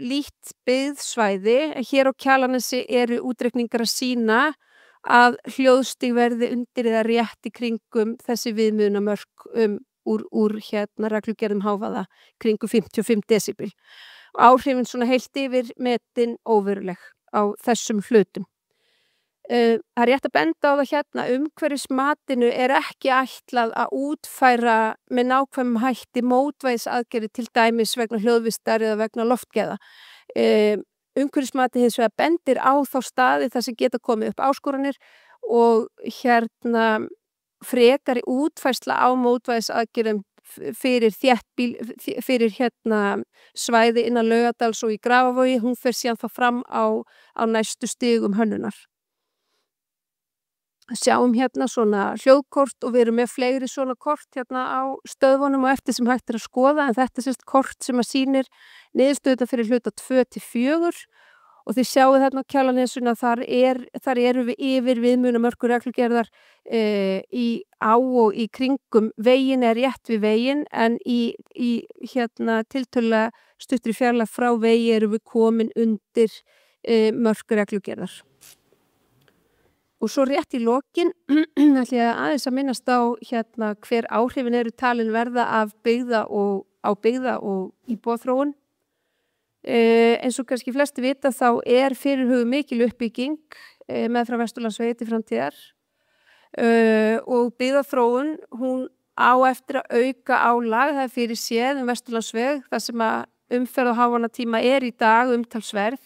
lít byggðsvæði. Hér á Kjalarnesi eru útreikningar að sýna að hljóðstig verði undir eða rétt í kringum þessi viðmiðunarmörk úr hérna reglugerðum hávaða kringum 55 desibel. Áhrifin svona heilt yfir metin óveruleg á þessum hlutum. Það er rétt að benda á það hérna umhverfismatinu er ekki ætlað að útfæra með nákvæmum hætti mótvægisaðgerðir til dæmis vegna hljóðvistar eða vegna loftgæða. Umhverfismati hins vegar bendir á þá staði þar sem geta komið upp áskoranir og hérna frekari útfærsla á mótvægisaðgerðum fyrir hérna svæði innan Laugardals og í Grafavogi, hún fer síðan þá fram á næstu stigum hönnunar. Sjáum hérna svona hljóðkort og við erum með fleiri svona kort hérna á stöðvunum og eftir sem hægt er að skoða en þetta er sérst kort sem að sýnir niðurstöðuna fyrir hluta 2-4 og þið sjáu þarna á Kjalarnesuna þar eru við yfir viðmiðunarmörkum reglugerðar á og í kringum veginn er rétt við veginn en í hérna tiltölulega stuttri fjarlægð frá vegi erum við komin undir mörk reglugerðar. Og svo rétt í lokin ætla ég aðeins að minnast á hérna hver áhrifin eru talin verða af byggða og íbúaþróun. Eins og kannski flesti vita þá fyrirhuguð mikil uppbygging meðfram Vesturlandsvegi til framtíðar og byggðaþróun, hún á eftir að auka álag, það fyrir séð Vesturlandsveg, þar sem að umferð og háannatíma í dag umtalsverð.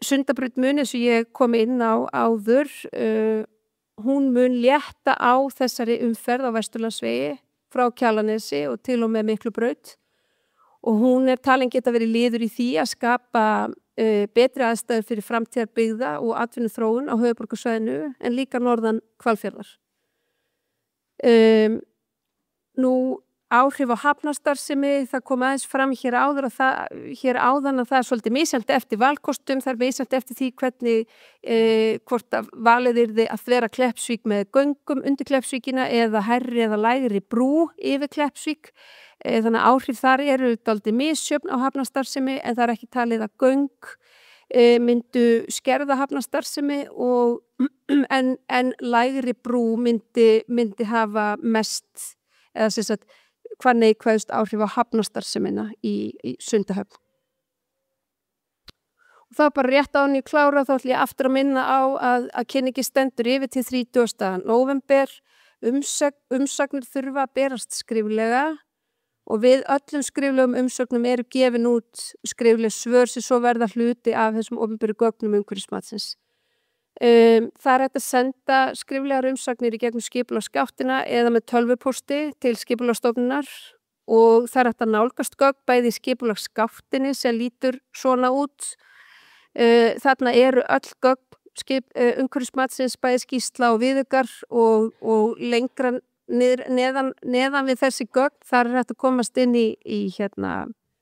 Sundabraut mun, eins og ég kom inn á áður, hún mun létta á þessari umferð á Vesturlandsvegi frá Kjalarnesi og til og með Miklubraut og hún talin geta verið liður í því að skapa betri aðstæður fyrir framtíðarbyggða og atvinnuþróun á höfuðborgarsvæðinu en líka norðan Hvalfjarðar. Nú áhrif á hafnarstarfsemi, það kom aðeins fram hér áðan að það svolítið misjafnt eftir valkostum, það misjafnt eftir því hvernig hvort að valið yrði að þvera Kleppsvík með göngum undir Kleppsvíkina eða hærri eða lægri brú yfir Kleppsvík. Þannig að áhrif þar eru dálítið misjöfn á hafnarstarfsemi en það ekki talið að göng myndu skerða hafnarstarfsemi en lægri brú myndi hafa mest eða sem sagt hvað neikvæðust áhrif á hafnarstarfsemina í Sundahöfn. Og það bara rétt án ég klára þá ætlum ég aftur að minna á að kynningi stendur yfir til 30. nóvember. Umsagnir þurfa að berast skriflega og við öllum skriflegum umsögnum eru gefin út skrifleg svör sem svo verða hluti af þessum opinberu gögnum umhverfismatsins. Það hægt að senda skriflegar umsagnir í gegnum skipulagsgáttina eða með tölvupósti til skipulagsstofnunar og það hægt að nálgast gögn bæði í skipulagsgáttinni sem lítur svona út. Þarna eru öll gögn umhverfismatsins bæði skýrsla og viðaukar og lengra neðan við þessi gögn þar hægt að komast inn í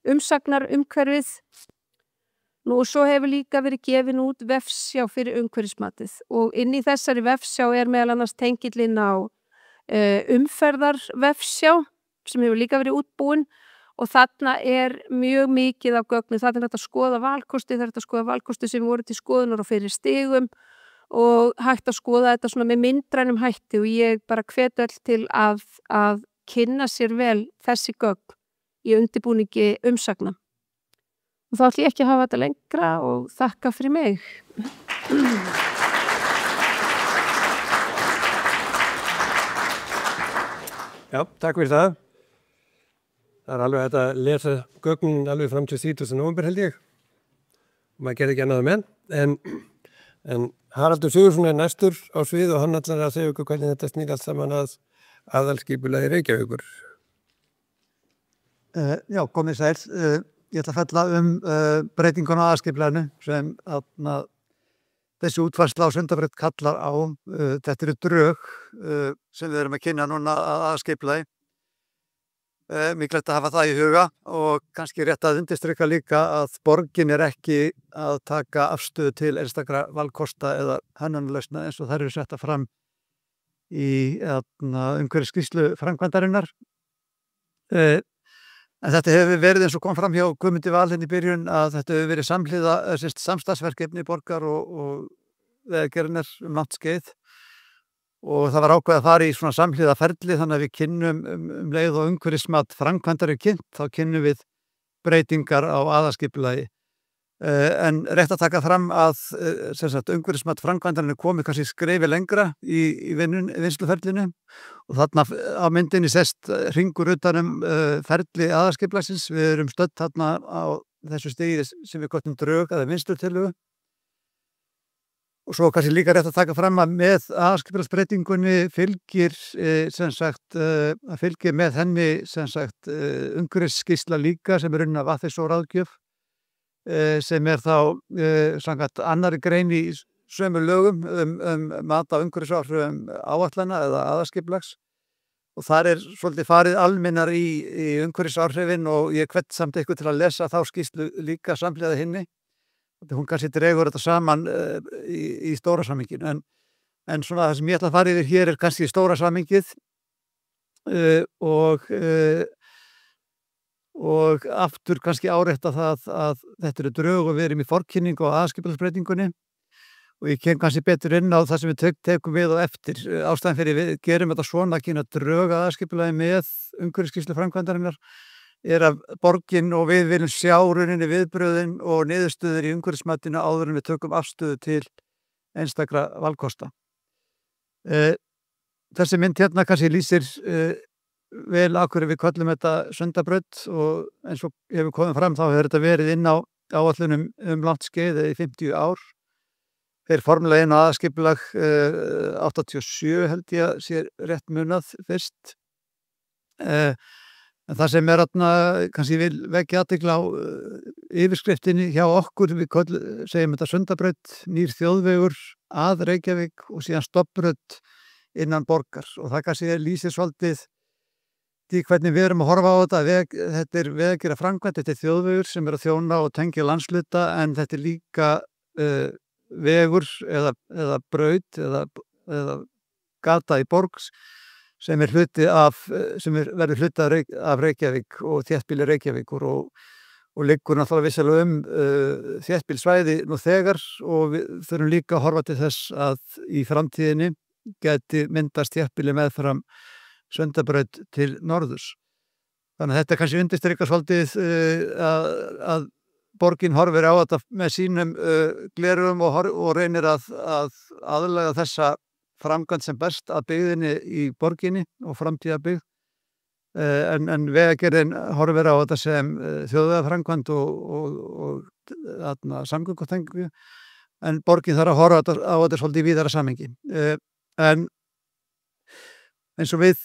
umsagnar umhverfið. Nú og svo hefur líka verið gefin út vefsjá fyrir umhverfismatið og inn í þessari vefsjá meðal annars tengillinn á umferðarvefsjá sem hefur líka verið útbúin og þarna mjög mikið af gögnum, þarna hægt að skoða valkosti, það hægt að skoða valkosti sem voru til skoðunar og fyrir stigum og hægt að skoða þetta svona með myndrænum hætti og ég bara hvet öll til að kynna sér vel þessi gögn í undirbúningi umsagna. Og þá ætlum ég ekki að hafa þetta lengra og þakka fyrir mig. Já, takk fyrir það. Það alveg hægt að lesa gögnin alveg fram til 30. nóvember held ég. Maður gerði ekki annað með. En Haraldur Sigurðsson næstur á svið og hann ætlar að segja ykkur hvernig þetta snýr allt saman að aðalskipulagi Reykjavíkur. Já, komið sæl. Ég ætla að fella breytinguna á aðalskipulaginu sem þessi útfærsla á Sundabraut kallar á. Þetta eru drög sem við erum að kynna núna að aðalskipulagi. Mikilvægt að hafa það í huga og kannski rétt að undirstrika líka að borgin ekki að taka afstöðu til einstakra valkosta eða hönnunarlausna eins og þær eru setta fram í umhverfisskýrslu framkvæmdarinnar. En þetta hefur verið eins og kom fram hjá Guðmundi Val í byrjun að þetta hefur verið samhliða samstarfsverkefni borgar og Vegagerðarinnar langt skeið og það var ákveðið að fara í svona samhliða ferli þannig að við kynnum leið og umhverfismat framkvæmdar kynnt, þá kynnum við breytingar á aðalskipulagi. En rétt að taka fram að umhverfismat framkvæmdarinn komið kannski skrefi lengra í vinnsluferlinu og þarna á myndinni sest hringur utan ferli aðalskipulagsins. Við erum stödd þarna á þessu stigi sem við kallum drög eða vinnslutillögu. Og svo kannski líka rétt að taka fram að með aðalskipulagsbreytingunni fylgir fylgir með henni umhverfisskýrsla líka sem unnin af Vatnsveitu og ráðgjöf sem þá samkvæmt annarri grein í sömu lögum mat á umhverfisáhrifum áætlana eða aðalskipulags og þar svolítið farið almennar í umhverfisáhrifin og ég hvet samt eitthvað til að lesa þá skýrslu líka samhliða hinni. Hún kannski dregur þetta saman í stóra samhenginu en svona það sem ég ætla að fara yfir hér kannski stóra samhengið og aftur kannski árétta það að þetta eru drög og við erum í forkynningu á aðalskipulagsbreytingunni og ég kem kannski betur inn á það sem við tekum við og eftir. Ástæðan fyrir við gerum þetta svona að kynna drög að aðalskipulagi með umhverfisskýrslu framkvæmdarinnar að borgin og við viljum sjá rauninni viðbröðin og niðurstöður í umhverfismatinu áður en við tökum afstöðu til einstakra valkosta. Þessi mynd hérna kannski lýsir vel af hverju við köllum þetta Sundabraut og eins og hefur komið fram þá hefur þetta verið inn á áætlunum langt skeið í 50 ár. Þeir formulega inn á aðskipulag 87 held ég að sé rétt munað fyrst. En það sem þarna kannski vil vekja athygli á yfirskriftinni hjá okkur, við segjum þetta Sundabraut, nýr þjóðvegur að Reykjavík og síðan stoppbraut innan borgar og það kannski lýsir svolítið því hvernig við erum að horfa á þetta. Þetta er vegagerðar framkvæmd, þetta er þjóðvegur sem að þjóna og tengja landsluta en þetta er líka vegur eða braut eða gata í borgs sem verður hluti af Reykjavík og þéttbýli Reykjavíkur og liggur náttúrulega vissilega þéttbýlssvæði nú þegar og við þurfum líka að horfa til þess að í framtíðinni geti myndast þéttbýli meðfram Sundabraut til norðurs. Þannig að þetta kannski undirstrikar svolítið að borgin horfir á þetta með sínum gleraugum og reynir að aðlaga þessa framkvæmd sem best að byggðinni í borginni og framtíðarbyggð en vegagerðin horfir á þetta sem þjóðvegaframkvæmd og samgöngutengingu en borgin þarf að horfa á þetta svolítið í víðara samhengi. En eins og við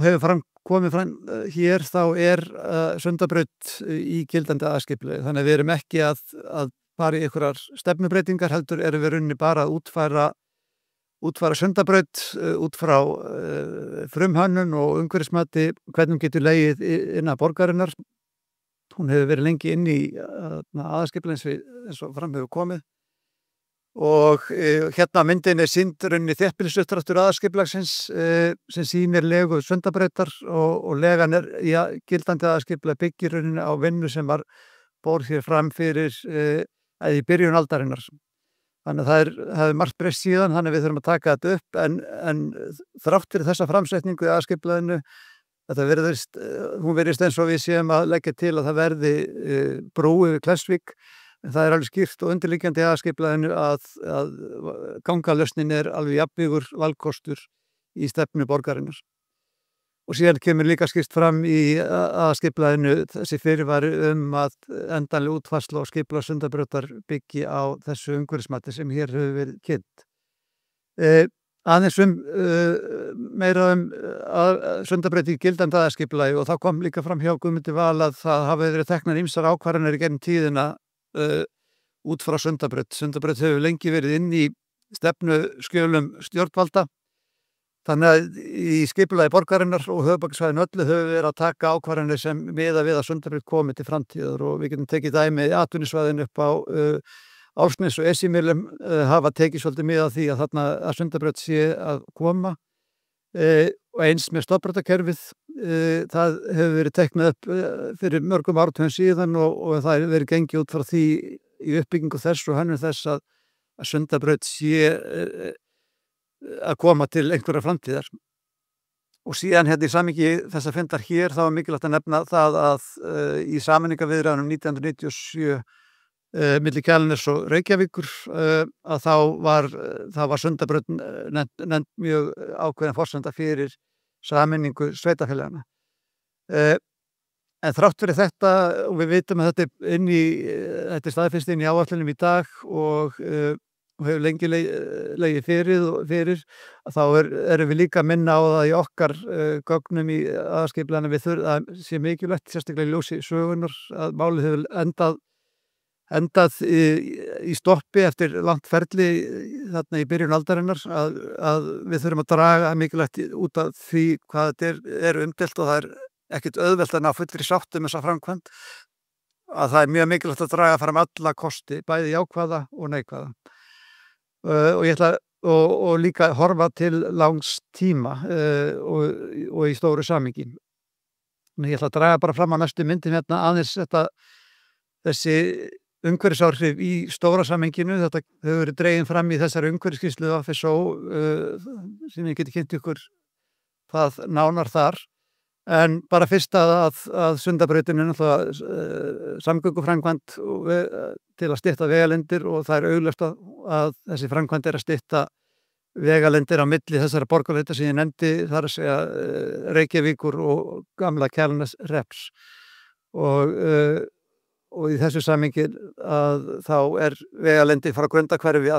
hefur komið fram hér þá er Sundabraut í gildandi aðskipulagi þannig að við erum ekki að fara í einhverjar stefnubreitingar heldur erum við runni bara að útfæra Sundabraut út frá frumhönnun og umhverfismati hvernig hún getur legið innan borgarinnar. Hún hefur verið lengi inn í aðskipulagi eins og fram hefur komið og hérna myndin er sýnd rauninni þéttbýlisuppdráttur aðskipulagsins sem sýnir legu Sundabrautar og legan gildandi aðskipulagi byggir rauninni á vinnu sem var borð hér fram fyrir í byrjun aldarinnar. Þannig að það hefur margt breyst síðan, þannig að við þurfum að taka þetta upp en þrátt fyrir þessa framsetningu í aðskipulaginu, hún virðist eins og við séum að leggja til að það verði brú yfir Klessvík, en það er alveg skýrt og undirliggjandi í aðskipulaginu að gangalausnin er alveg jafnvígur valkostur í stefnu borgarinnar. Og síðan kemur líka skýrt fram í aðskipulaginu þessi fyrirvari að endanleg útfærsla og skipulag Sundabrautar byggi á þessu umhverfismati sem hér hefur verið kynnt. Aðeins meira Sundabraut í gildandi aðskipulagi og það kom líka fram hjá Guðmundi Val að það hafi verið teknar ýmsar ákvarðanir í gegnum tíðina út frá Sundabraut. Sundabraut hefur lengi verið inn í stefnuskjölum stjórnvalda. Þannig að í skipulagi borgarinnar og höfuðborgarsvæðinu öllu höfum við verið að taka ákvarðanir sem miða við að Sundabraut komi til framtíðar og við getum tekið dæmi í atvinnusvæðinu upp á Álfsnes og Esjumýrum hafa tekið svolítið miða því að þarna að Sundabraut sé að koma og eins með stofnbrautakerfið það hefur verið teknað upp fyrir mörgum áratugum síðan og það hefur verið gengið út frá því í uppbyggingu þess og hönnun þess að Sundabraut sé að koma til einhverja framtíðar. Og síðan hérna í samhengi þessa fundar hér þá er mikilvægt að nefna það að í sameiningarviðræðunum 1997 milli Kjalarness og Reykjavíkur að þá var Sundabraut nefnd mjög ákveðin forsenda fyrir sameiningu sveitarfélagana. En þrátt fyrir þetta og við vitum að þetta er staðfest inn í áætlunum í dag og hefur lengi legið fyrir þá erum við líka að minna á það í okkar gögnum í aðskipulaginu að sé mikilvægt, sérstaklega í ljósi sögunar að málið hefur endað í stoppi eftir langt ferli þarna í byrjun aldarinnar að við þurfum að draga mikilvægt út af því hvað þetta er umdeilt og það er ekkert auðvelt að ná fullri sátt þessa framkvæmd að það er mjög mikilvægt að draga fram alla kosti, bæði jákvæða og neikvæða. Og ég ætla og líka horfa til langs tíma og í stóru samhengi. Ég ætla að draga bara fram á næstu myndum hérna aðeins þessi umhverfisáhrif í stóra samhenginu. Þetta hefur verið dregin fram í þessari umhverfisskýrslu FSO sem ég geti kynnt ykkur það nánar þar. En bara fyrst að Sundabrautin er náttúrulega samgönguframkvæmd til að stytta vegalendir og það er augljóst að þessi framkvæmd er að stytta vegalendir á milli þessara borgarleita sem ég nefndi, þar að segja Reykjavíkur og gamla Kjalarneshrepps og í þessu samhengi að þá er vegalendi frá Grundarhverfi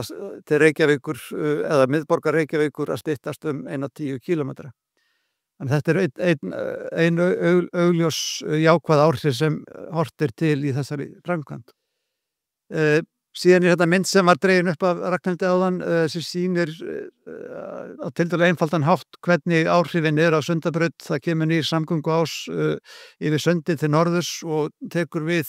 til Reykjavíkur eða miðborgar Reykjavíkur að styttast 10 kílómetra. En þetta er ein augljós jákvæð áhrif sem horft er til í þessari framkvæmd. Síðan er þetta mynd sem var dregin upp af Ragnhildi áðan sem sýnir á tiltölulega einfaldan hátt hvernig áhrifin á Sundabraut. Það kemur nýr samgönguás yfir sundið til norðurs og tekur við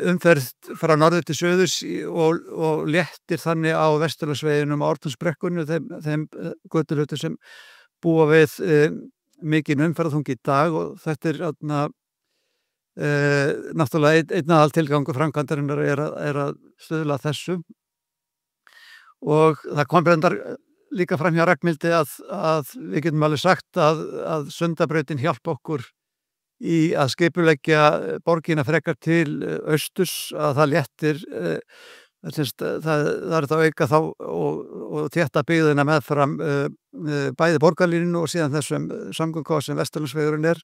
umferð frá norður til söðurs og léttir þannig á Vesturlandsveginum og Ártúnsbrekkunni þeim götuhlutum sem búa við mikinn umferðarþung í dag og þetta er náttúrulega einn aðal tilgangur framkvæmdarinnar er að stuðla að þessu og það kom reyndar líka fram hjá Ragnhildi að við getum alveg sagt að Sundabrautin hjálpa okkur í að skipuleggja borgina frekar til austurs, að það léttir það er það auka þá og þétta byggðina meðfram bæði borgarlínunu og síðan þessum samgönguás sem Vesturlandsvegurinn er.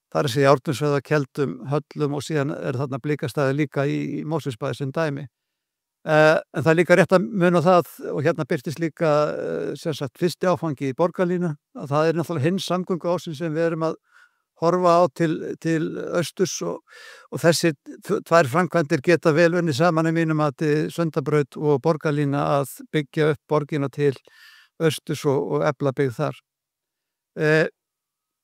Það er segja Ártúnsveða, Keldum, Höllum og síðan er þarna Blikastaði líka í Mosfellsbæ sem dæmi. En það er líka rétt að muna það og hérna birtist líka sem sagt fyrsti áfangi í borgarlínu að það er náttúrulega hinn samgönguásin sem við erum að horfa á til austurs og þessi tvær framkvæmdir geta vel unnið saman í mínum að Sundabraut og borgarlína að byggja upp borgina til austurs og efla byggð þar.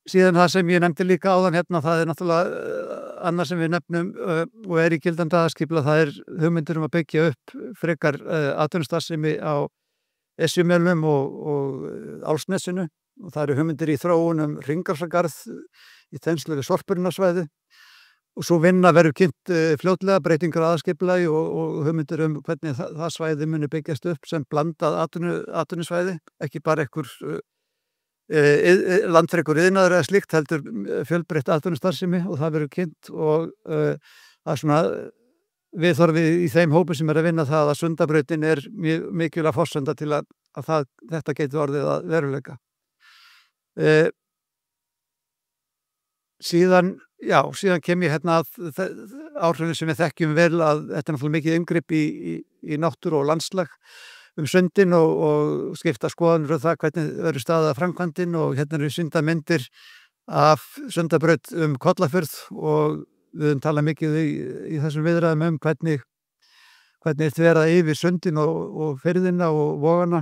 Síðan það sem ég nefndi líka áðan hérna, það er náttúrulega annað sem við nefnum og er í gildandi aðskipulagi, það er hugmyndir að byggja upp frekar atvinnustarfsemi á Esjumölum og Álfsnesinu og það eru hugmyndir í þróun Hringársgarð í tengslum við Sorpurinnarsvæði og svo vinna verður kynnt fljótlega breytingar á aðskipulagi og hugmyndir hvernig það svæði muni byggjast upp sem blandað atvinnusvæði, ekki bara einhver landfrekur iðnaður eða slíkt heldur fjölbreytt atvinnustarfsemi og það verður kynnt og það er svona viðhorfið í þeim hópi sem er að vinna það að Sundabrautin er mjög mikilvæg forsenda til að þetta getur orðið að veruleika. Síðan kem ég hérna að áhrifin sem við þekkjum vel að þetta er náttúrulega mikið inngrip í náttúru og landslag sundin og skipta skoðanir það hvernig verður staðið að framkvæmdin og hérna eru sýndar myndir af Sundabraut Kollafjörð og við höfum talað mikið í þessum viðræðum hvernig þverra yfir sundin og firðina og vogana,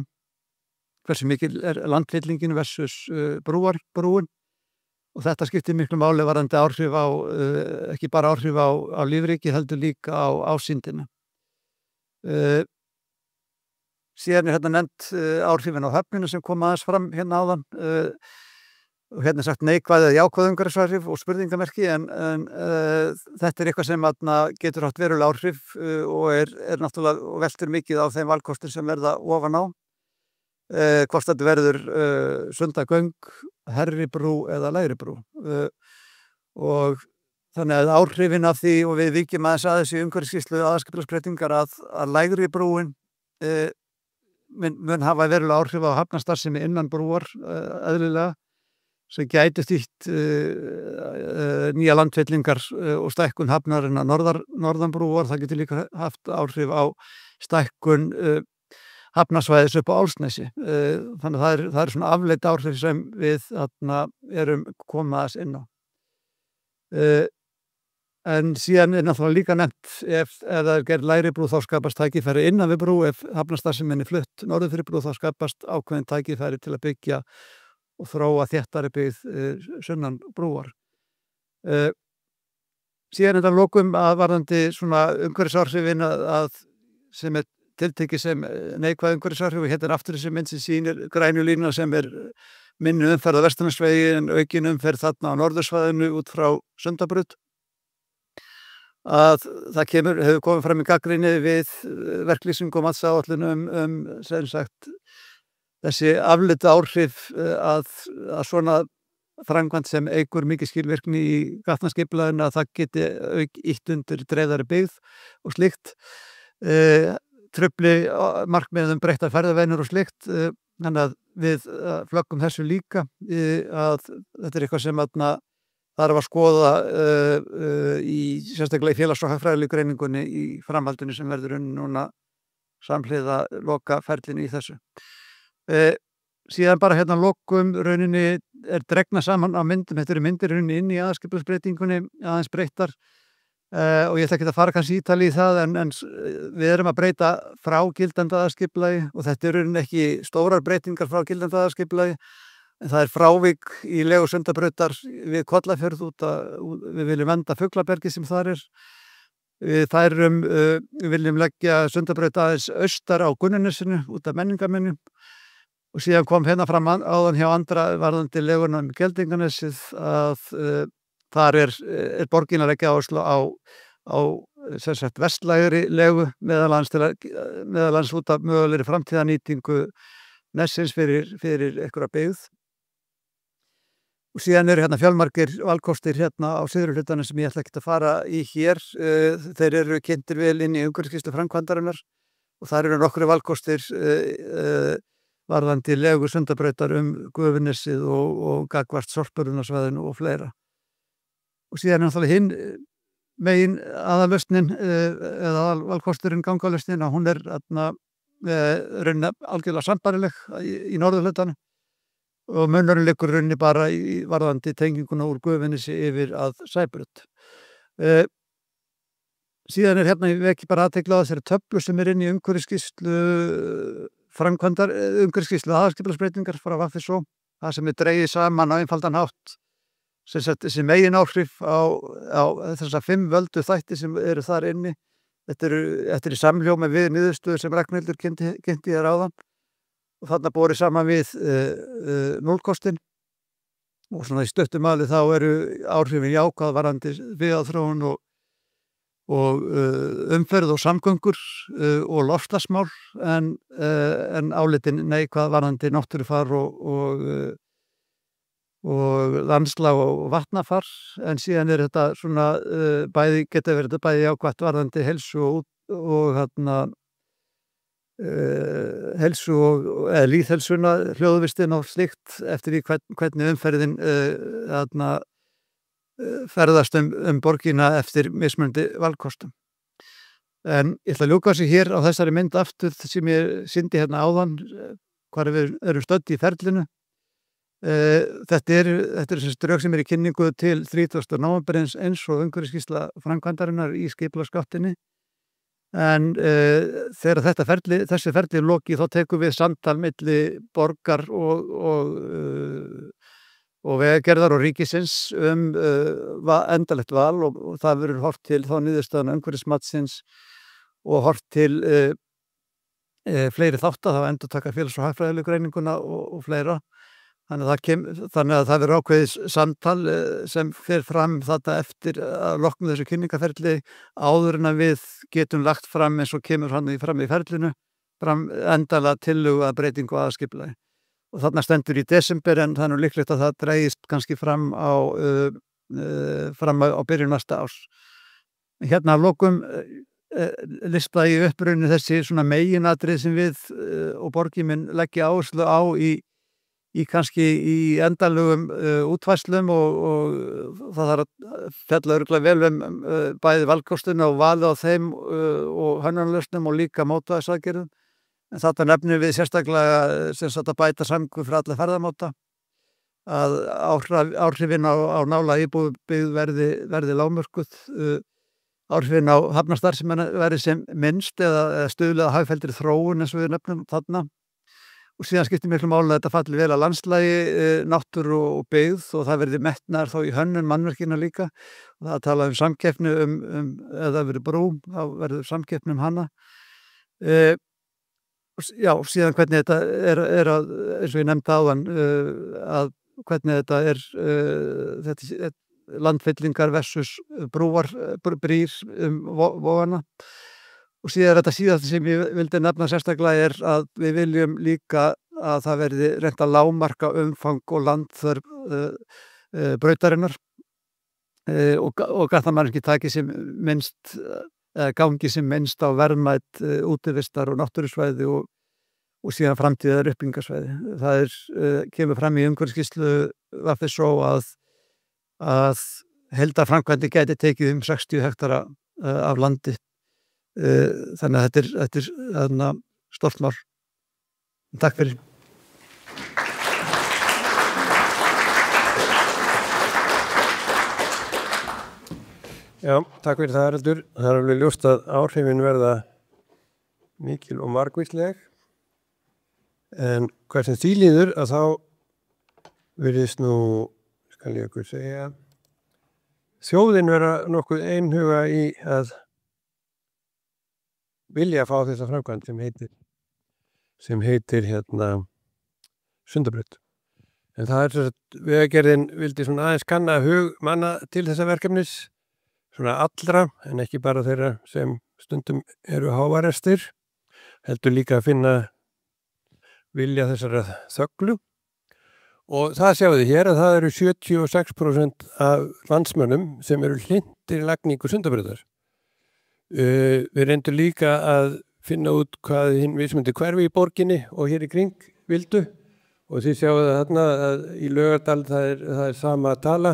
hversu mikil er landfyllingin versus brúin og þetta skiptir miklu máli varðandi áhrif á, ekki bara áhrif á lífríki heldur líka á ásýndina. Síðan er hérna nefnt áhrifin á höfnina sem kom aðeins fram hérna áðan og hérna er sagt neikvæð eða jákvæð umhverfisáhrif og spurningamerki en þetta er eitthvað sem getur haft veruleg áhrif og er náttúrulega og veltur mikið á þeim valkostum sem verða ofan á hvort þetta verður Sundagöng, hærri brú eða lægri brú og þannig að áhrifin af því og við víkjum aðeins í umhverfisskýrslu aðskipulagsbreytingar að lægri brúin mun hafa verulega áhrif á hafnarstarfsemi innan brúar eðlilega sem gæti þýtt nýja landfyllingar og stækkun hafnarinnar norðan brúar, það getur líka haft áhrif á stækkun hafnarsvæðis upp á Álfsnesi þannig að það er svona afleidd áhrif sem við erum komaðas inn á. En síðan er náttúrulega líka nefnt ef það er gerð lægri brú þá skapast tækifæri innan við brú, ef hafnarstarfsemin er flutt norður fyrir brú þá skapast ákveðin tækifæri til að byggja og þróa þéttari byggð sunnan brúar. Síðan er þetta lokum að varðandi svona umhverfisáhrifin sem er tiltekið sem neikvæð umhverfisáhrif og hérna er aftur þessi mynd sem sýnir grænu línuna sem er minni umferð á Vesturlandsvegi en aukin umferð þarna á norðursvæðinu út frá Sundabraut. Að það hefur komið fram í gagnrýni við verklýsingu og matsáætlunum sem sagt þessi afleiddu áhrif að svona framkvæmd sem eykur mikið skilvirkni í gatnaskipulaginu að það geti ítt undir dreifðari byggð og slíkt. Trufli markmiðum breyttar ferðavenjur og slíkt. Þannig að við flöggum þessu líka að þetta er eitthvað sem þarf að skoða í sérstaklega í félags- og hagfræðilegu greiningunni í framhaldinu sem verður núna samhliða loka ferlinu í þessu. Síðan bara hérna lokum rauninni dregna saman á myndum, þetta eru myndir rauninni inn í aðalskipulagsbreytingunni aðeins breyttar og ég ætla ekki að fara kannski ítalið í það en við erum að breyta frá gildandi aðalskipulagi og þetta eru rauninni ekki stórar breytingar frá gildandi aðalskipulagi en það er frávik í legu Sundabrautar við Kollafjörð við viljum vernda Fuglabergið sem þar er. Við viljum leggja Sundabraut aðeins austar á Gunnanesinu út af menningarminjum og síðan kom hérna fram áðan hjá Andra varðandi leguna Geldinganesið að þar er borgin að leggja áherslu á sem sagt vestlægri legu meðal annars út af mögulegri framtíðarnýtingu nessins fyrir einhverja byggð. Og síðan eru hérna fjölmargir valkostir hérna á syðrihlutanum sem ég ætla ekki að fara í hér. Þeir eru kynntir vel inn í umhverfisskýrslu framkvæmdarinnar og þar eru nokkru valkostir varðandi legu Sundabrautar Gufunesið og gagnvart Sorpurunarsvæðinu og fleira. Og síðan er náttúrulega hinn megin aðalausnin eða valkosturinn gangalausnin að hún er rauninni algjörlega sambærileg í norðurhlutanum og munurinn liggur rauninni bara í varðandi tenginguna úr Gufunesi yfir að Sæbraut. Síðan er hérna ég veki bara athygli á þessari töflu sem er inn í umhverfisskýrslu umhverfisskýrslu aðalskipulagsbreytingar frá VFSO, það sem er dregið saman á einfaldan hátt þessi megin áhrif á þessar 5 völdu þætti sem eru þar inni. Þetta er í samhljómi við niðurstöður sem Ragnhildur kynnti þér áðan og þarna borið saman við núllkostin og svona í stuttu máli þá eru áhrifin jákvæð varðandi byggðaþróun og umferð og samgöngur og loftslagsmál en álitin neikvæð varðandi náttúrufar og landslag og vatnafar en síðan er þetta svona geta verið bæði jákvætt varðandi heilsu og heilsu eða lýðheilsuna, hljóðvistin og slíkt eftir því hvernig umferðin ferðast borgina eftir mismunandi valkostum. En ég ætla að ljúka sig hér á þessari mynd aftur sem ég sýndi hérna áðan hvar við erum stödd í ferlinu. Þetta eru þessi drög sem í kynningu til 30. nóvember eins og umhverfisskýrsla framkvæmdarinnar í skipulagsgáttinni en þegar þessi ferli er lokið þá tekum við samtal milli borgar og vegagerðar og ríkisins endalegt val og það verður horft til þá niðurstaðan umhverfismatsins og horft til fleiri þátta, þá endurtaka félags- og hagfræðilegu greininguna og fleira. Þannig að það verður ákveðið samtal sem fer fram þetta eftir að loknu þessu kynningaferli áður en að við getum lagt fram eins og kemur hann fram í ferlinu endalega tillögu að breytingu aðalskipulagi. Og þarna stendur í desember en það er líklegt að það dregist kannski fram á byrjun næsta árs. Hérna að lokum lista í upprunni þessi svona meginatrið sem við og borgin minn leggja áherslu á í kannski í endalögum útfærslum og það þarf að fjalla örugglega vel bæði valkostuna og valið á þeim og hönnunarlausnum og líka mótvægisaðgerðum. En þetta nefnum við sérstaklega sem sagt að bæta samgöngur fyrir alla ferðamáta, að áhrifin á nála íbúðbyggð verði lágmörkuð, áhrifin á hafnarstarfsemi verði sem minnst eða stuðla að hagfelldri þróun eins og við nefnum þarna. Og síðan skiptir miklu máli að þetta falli vel að landslagi, náttúru og byggð og það verði metnar þá í hönnun mannverkina líka. Og það tala samkeppni eða það verður brú, þá verður samkeppni hana. Já, síðan hvernig þetta er að, eins og ég nefndi áðan, að hvernig þetta er landfyllingar versus brúar, brýr vógana. Og síðan þetta síðast sem ég vildi nefna sérstaklega er að við viljum líka að það verði reynt að lágmarka umfang og landþörf brautarinnar og gatnamannvirki taki sem minnst eða gangi sem minnst á verðmæt útivistar og náttúrusvæði og síðan framtíðar uppbyggingarsvæði. Það kemur fram í umhverfisskýrslu VFSO að heildarframkvæmdi gæti tekið 60 hektara af landi. Þannig að þetta er stórt mál. Takk fyrir. Já, takk fyrir það, Haraldur. Það er alveg ljóst að áhrifin verða mikil og margvísleg. En hvað sem því líður að þá virðist nú, skal ég okkur segja, þjóðin vera nokkuð einhuga í að vilja fá þessa framkvæmd sem heitir Sundabraut. En það er Vegagerðin vildi svona aðeins kanna hug manna til þessa verkefnis, svona allra, en ekki bara þeirra sem stundum eru hávarestir, heldur líka að finna vilja þessara þöglu. Og það sjáum við hér að það eru 76% af landsmönnum sem eru hlynntir lagningu Sundabrautar. Við reyndum líka að finna út hvað hinn mismunandi hverfi í borginni og hér í kring vildu og þið sjáum það þarna að í Laugardal það er sama tala,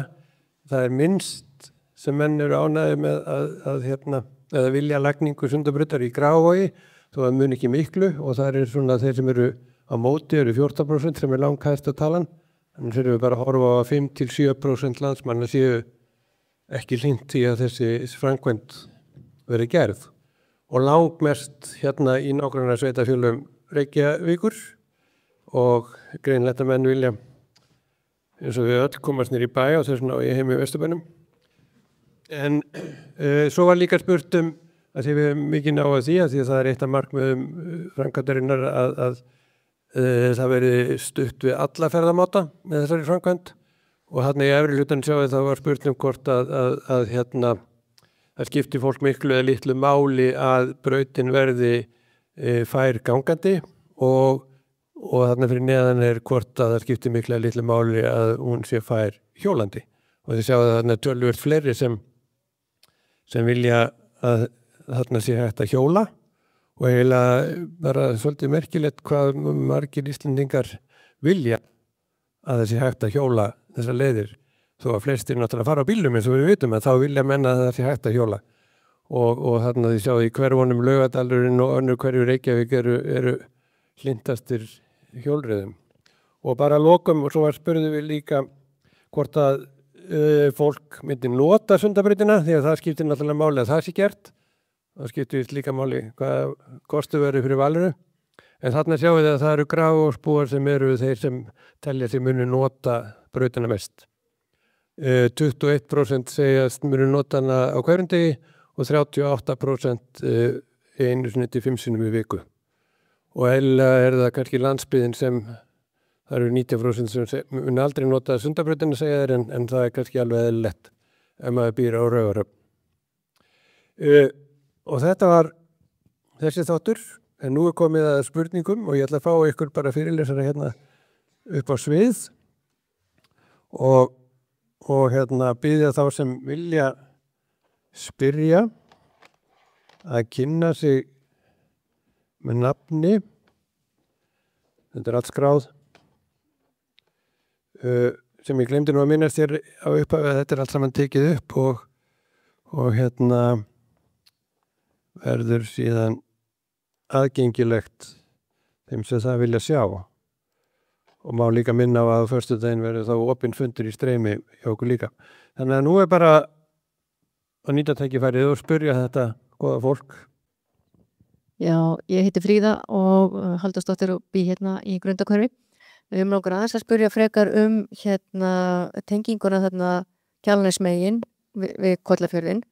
það er minnst sem menn eru ánægðir með að vilja lagningu Sundabrautar í Grafarvogi, þó að mun ekki miklu og það er svona þeir sem eru á móti eru 14% sem er langhæsta talan, þannig þurfum við bara að horfa á 5-7% landsmanna séu ekki hlynnt í að þessi framkvæmd verið gerð. Og langmest í nágranna sveitarfélögum Reykjavíkur og greinlega menn vilja eins og við öll komast niður í bæ og þess vegna á ég heim í Vesturbænum. En svo var líka spurt að því við hefum mikið náð að því að það er eitt af markmiðum framkvæmdarinnar að það verið stutt við alla ferðamáta með þessari framkvæmd og þarna í efri hlutan sjáðu það var spurt hvort að það skipti fólk miklu eða litlu máli að brautin verði fær gangandi og þarna fyrir neðan er hvort að það skipti miklu eða litlu máli að hún sé fær hjólandi og þið sjáðu þarna töluvert fleiri sem vilja að þarna sé hægt að hjóla og eiginlega bara svolítið merkilegt hvað margir Íslendingar vilja að það sé hægt að hjóla þessar leiðir þó að flestir náttúrulega fara á bílum eins og við vitum að þá vilja menna að það sé hægt að hjóla og þarna þið sjáðu í hverfunum Laugardalurinn og önnur hverju Reykjavík eru hlynntastir hjólreiðum og bara að lokum og svo spurðum við líka hvort að fólk myndi nota Sundabrautina því að það skiptir náttúrulega máli að það sé gert það skiptir líka máli hvað kostu verið fyrir valinu en þarna sjáum við að það eru Grafarvogsbúar sem eru þeir sem telja sig munu nota brautina mest 21% segjast munu nota hana á hverjum degi og 38% einu sinni til 5 sinnum í viku og eiginlega er það kannski landsbyggðin sem það eru 90% sem mun aldrei nota Sundabrautina segja þeir en það er kannski alveg eðlilegt ef maður býr á Raufarhöfn. Og þetta var þessi þáttur en nú er komið að spurningum og ég ætla að fá ykkur bara fyrirlesara hérna upp á svið og biðja þá sem vilja spyrja að kynna sig með nafni. Þetta er allt skráð. Sem ég glemdi nú að minnast þér á upphafi að þetta er allt saman tekið upp og verður síðan aðgengilegt þeim sem það vilja sjá og má líka minna á að föstudaginn verður þá opinn fundur í streymi hjá okkur líka. Þannig að nú er bara að nýta tækifærið og spyrja þetta góða fólk. Já, ég heiti Fríða og Halldórsdóttir og bý hérna í Grundarhverfi. Við höfum langar aðeins að spyrja frekar tenginguna þarna Kjalarnesmegin við Kollafjörðinn.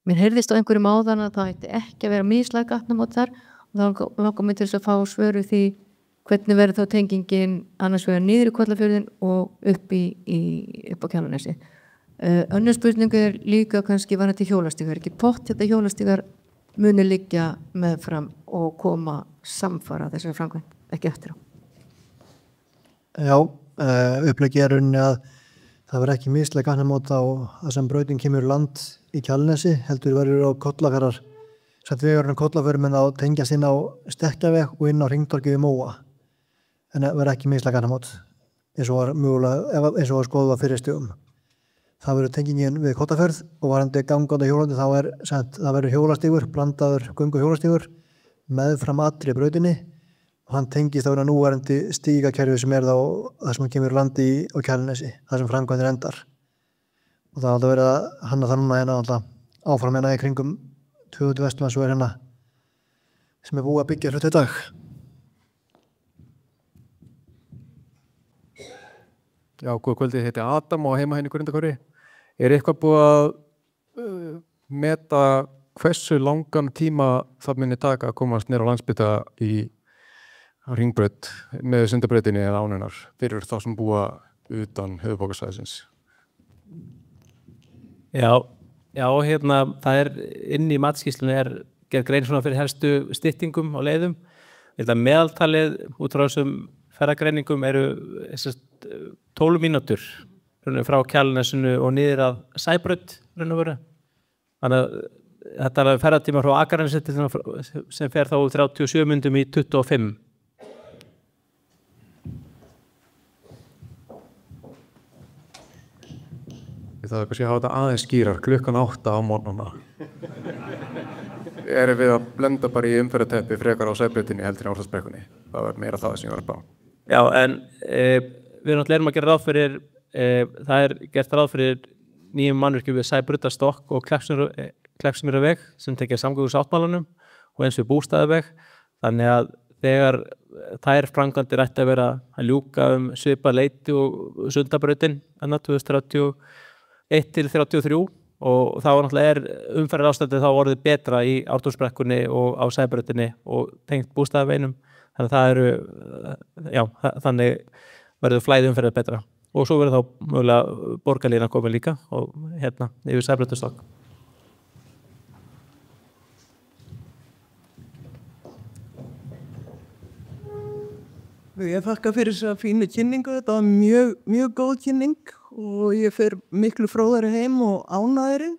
Mér heyrðist á einhverjum áðan að það ætti ekki að vera mislæg gatnamót þar og þá langar mér til þess að fá svöru því hvernig verður þá tengingin annars vegar niður í Kollafjörðinn og upp á Kjalarnesi. Önnur spurning er líka kannski varðandi hjólastígar. Ekki pott þetta hjólastígar muni liggja meðfram og koma samfara þessari framkvæmd. ekki eftir á. Já, uppleggi rauninni að það verður ekki mislæg gatnamót á það sem brautin kemur í land í Kjalarnesi, heldur verður á Kollafjarðar, samt vegurinn Kollafjörðum en þá tengjast inn á Stekkjaveg og inn á Hringtorgið við Móa. En það verður ekki mislæg gatnamót, eins og var mögulega, eins og var skoðað fyrir stigum. Það verður tengingin við Kollafjörð og varandi gangandi hjólandi það verður hjólastígur, blandaður göngu hjólastígur meðfram allri brautinni og hann tengist á núverandi stígakerfi sem þá það sem kemur landi á Kjalarnesi, það sem framkvæmdir endar. Og það átti að vera hanna það núna áfram í kringum 20 Vesturlands og sem búið að byggja hluti í dag. Já, góða kvöldið, þetta Adam og heima henni Grundarhverfi. Eitthvað búið að meta hversu langan tíma það muni taka að komast niður á Landsbyta í Hringbraut með Sundabrautinni eða ánunar fyrir þá sem búa utan höfuðborgarsvæðisins? Já, það inn í matskýrslunni gerð grein svona fyrir helstu styttingum og leiðum. Meðaltalið út frá þessum ferðagreiningum eru 12 mínútur frá Kjalarnesinu og niður að Sæbraut þannig að þetta er ferðatíma frá Akranesi sem fer þá 37 mínútum í 25. Það er kannski að hafa þetta aðeins skýrar, klukkan 8 á morgnana. Erum við að blenda bara í umferðarteppi frekar á Sæbrautinni heldur í Ártúnsbrekkunni? Það var meira það sem ég var að bá. Já, en við náttúrulega erum að gera ráð fyrir, það gert ráð fyrir nýjum mannvirkjum við Sæbrautarstokk og Kleppsmýraveg sem tekja samgöngusáttmálanum og eins við Bústaðaveg. Þannig að þegar þær framkvæmdir ætti að vera að ljúka svipað leyti og Sundabrautin 2031 til 33 og þá náttúrulega umferðarástandið þá orðið betra í Ártúnsbrekkunni og á Sæbrautinni og tengt Bústaðaveginum. Þannig að þannig verður flæði umferðið betra. Og svo verður þá mögulega borgarlínan komið líka og yfir Sæbrautarstokk. Ég þakka fyrir þessa fínu kynningu, þetta var mjög góð kynning og ég fer miklu fróðari heim og ánægri